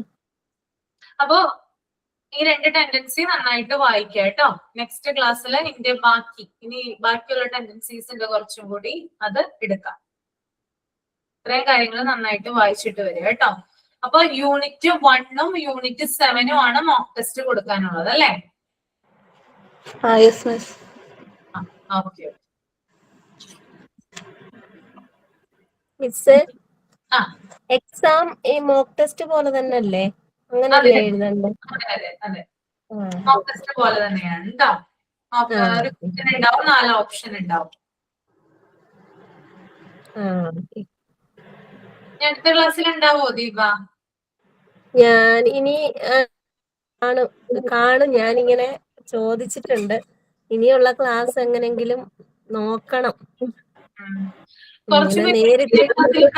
അപ്പോ ഈ രണ്ട് ടെൻഡൻസി നന്നായിട്ട് വായിക്കുക കേട്ടോ. നെക്സ്റ്റ് ക്ലാസ്സിൽ ഇതിന്റെ ബാക്കിയുള്ള ടെൻഡൻസീസിന്റെ കുറച്ചും കൂടി അത് എടുക്കാം. ഇത്രയും കാര്യങ്ങൾ നന്നായിട്ട് വായിച്ചിട്ട് വരിക കേട്ടോ. അപ്പൊ യൂണിറ്റ് 1ഉം യൂണിറ്റ് 7ഉം ആണ് മോക്ക് ടെസ്റ്റ് കൊടുക്കാനുള്ളത് അല്ലേ? Yes miss. ഓക്കെ. മിസ്സേ, ആ, എക്സാം ഈ മോക്ക് ടെസ്റ്റ് പോലെ തന്നെ അല്ലേ? അങ്ങനെയല്ലേ എഴുതണ്ടേ? അതെ അതെ, മോക്ക് ടെസ്റ്റ് പോലെ തന്നെയാണ് കേട്ടോ. ഒരു ക്വസ്റ്റ്യൻ ഉണ്ടാവും, 4 ഓപ്ഷൻ ഉണ്ടാവും. അടുത്ത ക്ലാസ്സിൽ ഉണ്ടാവോ ദീപ? ഞാൻ ഇനി കാണും. ഞാനിങ്ങനെ ചോദിച്ചിട്ടുണ്ട്. ഇനിയുള്ള ക്ലാസ് എങ്ങനെങ്കിലും നോക്കണം. കുറച്ച് നേരിട്ട്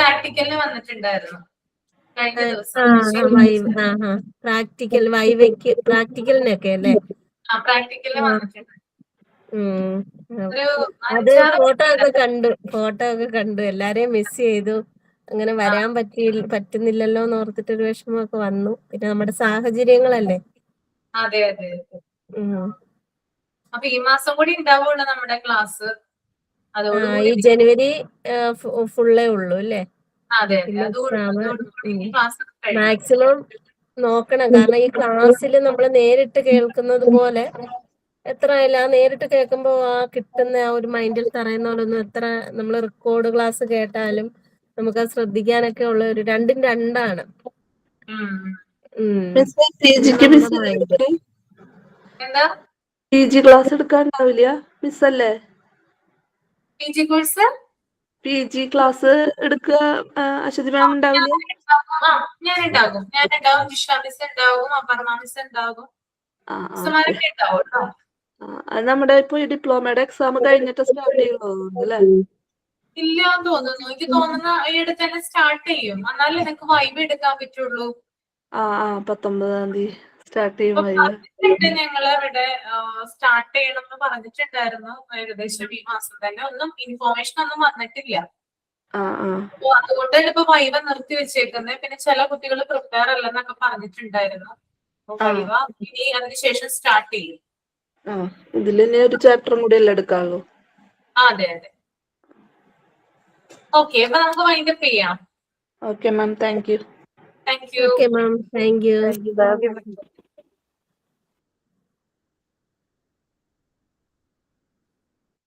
പ്രാക്ടിക്കലിന് വന്നിട്ടുണ്ടായിരുന്നു കഴിഞ്ഞ ദിവസം. പ്രാക്ടിക്കലിനൊക്കെ അല്ലേ? പ്രാക്ടിക്കലിന് വന്നിട്ടുണ്ട്. അത് ഫോട്ടോ ഒക്കെ കണ്ടു. എല്ലാരെയും മിസ് ചെയ്തു. അങ്ങനെ വരാൻ പറ്റുന്നില്ലല്ലോ എന്ന് ഓർത്തിട്ട് ഒരു വിഷമമൊക്കെ വന്നു. പിന്നെ നമ്മുടെ സാഹചര്യങ്ങളല്ലേ. അതെ അതെ. അപ്പൊ ഈ മാസം കൂടി ഉണ്ടാവുള്ളൂ നമ്മുടെ ക്ലാസ്. ഈ ജനുവരി ഫുള്ളേ ഉള്ളൂ അല്ലേ? അതെ. മാക്സിമം നോക്കണം. കാരണം ഈ ക്ലാസ്സിൽ നമ്മൾ നേരിട്ട് കേൾക്കുന്നത് പോലെ എത്രയല്ല, നേരിട്ട് കേൾക്കുമ്പോ കിട്ടുന്ന ആ ഒരു മൈൻഡിൽ പറയുന്ന പോലെ ഒന്നും എത്ര നമ്മൾ റെക്കോർഡ് ക്ലാസ് കേട്ടാലും നമുക്ക് അത് ശ്രദ്ധിക്കാനൊക്കെ ഉള്ള ഒരു രണ്ടും രണ്ടാണ്. എന്താ PG ക്ലാസ് എടുക്കാണ്ടാവില്ല മിസ്സല്ലേ? PG ക്ലാസ് എടുക്കുക അശ്വതി മാം ഉണ്ടാവില്ല? ഞാനുണ്ടാകും. ജിഷ മിസ് ഉണ്ടാവും, അപർണ മിസ് ഉണ്ടാകും. നമ്മുടെ ഇപ്പൊ ഈ ഡിപ്ലോമയുടെ എക്സാം കഴിഞ്ഞിട്ട് സ്റ്റാർട്ട് ചെയ്യുള്ളൂ അല്ലേ? ഇല്ലാന്ന് തോന്നുന്നു. എനിക്ക് തോന്നുന്ന ഈയിടെ തന്നെ സ്റ്റാർട്ട് ചെയ്യും. എന്നാലേ നിനക്ക് വൈബ് എടുക്കാൻ പറ്റുള്ളൂ. 19-ാം തീയതി സ്റ്റാർട്ട് ചെയ്യും. ഞങ്ങള് ഇവിടെ സ്റ്റാർട്ട് ചെയ്യണം എന്ന് പറഞ്ഞിട്ടുണ്ടായിരുന്നു. ഏകദേശം ഈ മാസം തന്നെ. ഒന്നും ഇൻഫോർമേഷൻ ഒന്നും വന്നിട്ടില്ല. അപ്പൊ അതുകൊണ്ടാണ് ഇപ്പൊ വൈവ നിർത്തി വെച്ചേക്കുന്നത്. പിന്നെ ചില കുട്ടികൾ പ്രിപ്പയർ അല്ലെന്നൊക്കെ പറഞ്ഞിട്ടുണ്ടായിരുന്നു. വൈവ ഇനി അതിനുശേഷം സ്റ്റാർട്ട് ചെയ്യും. ഇതിൽ ഇനി ഒരു ചാപ്റ്ററും കൂടി അല്ലേ എടുക്കാനുള്ളൂ? അതെ അതെ. ഓക്കെ, അപ്പൊ നമുക്ക് വൈൻഡപ്പ് ചെയ്യാം. Okay ma'am, thank you. Thank you. Okay ma'am, thank you.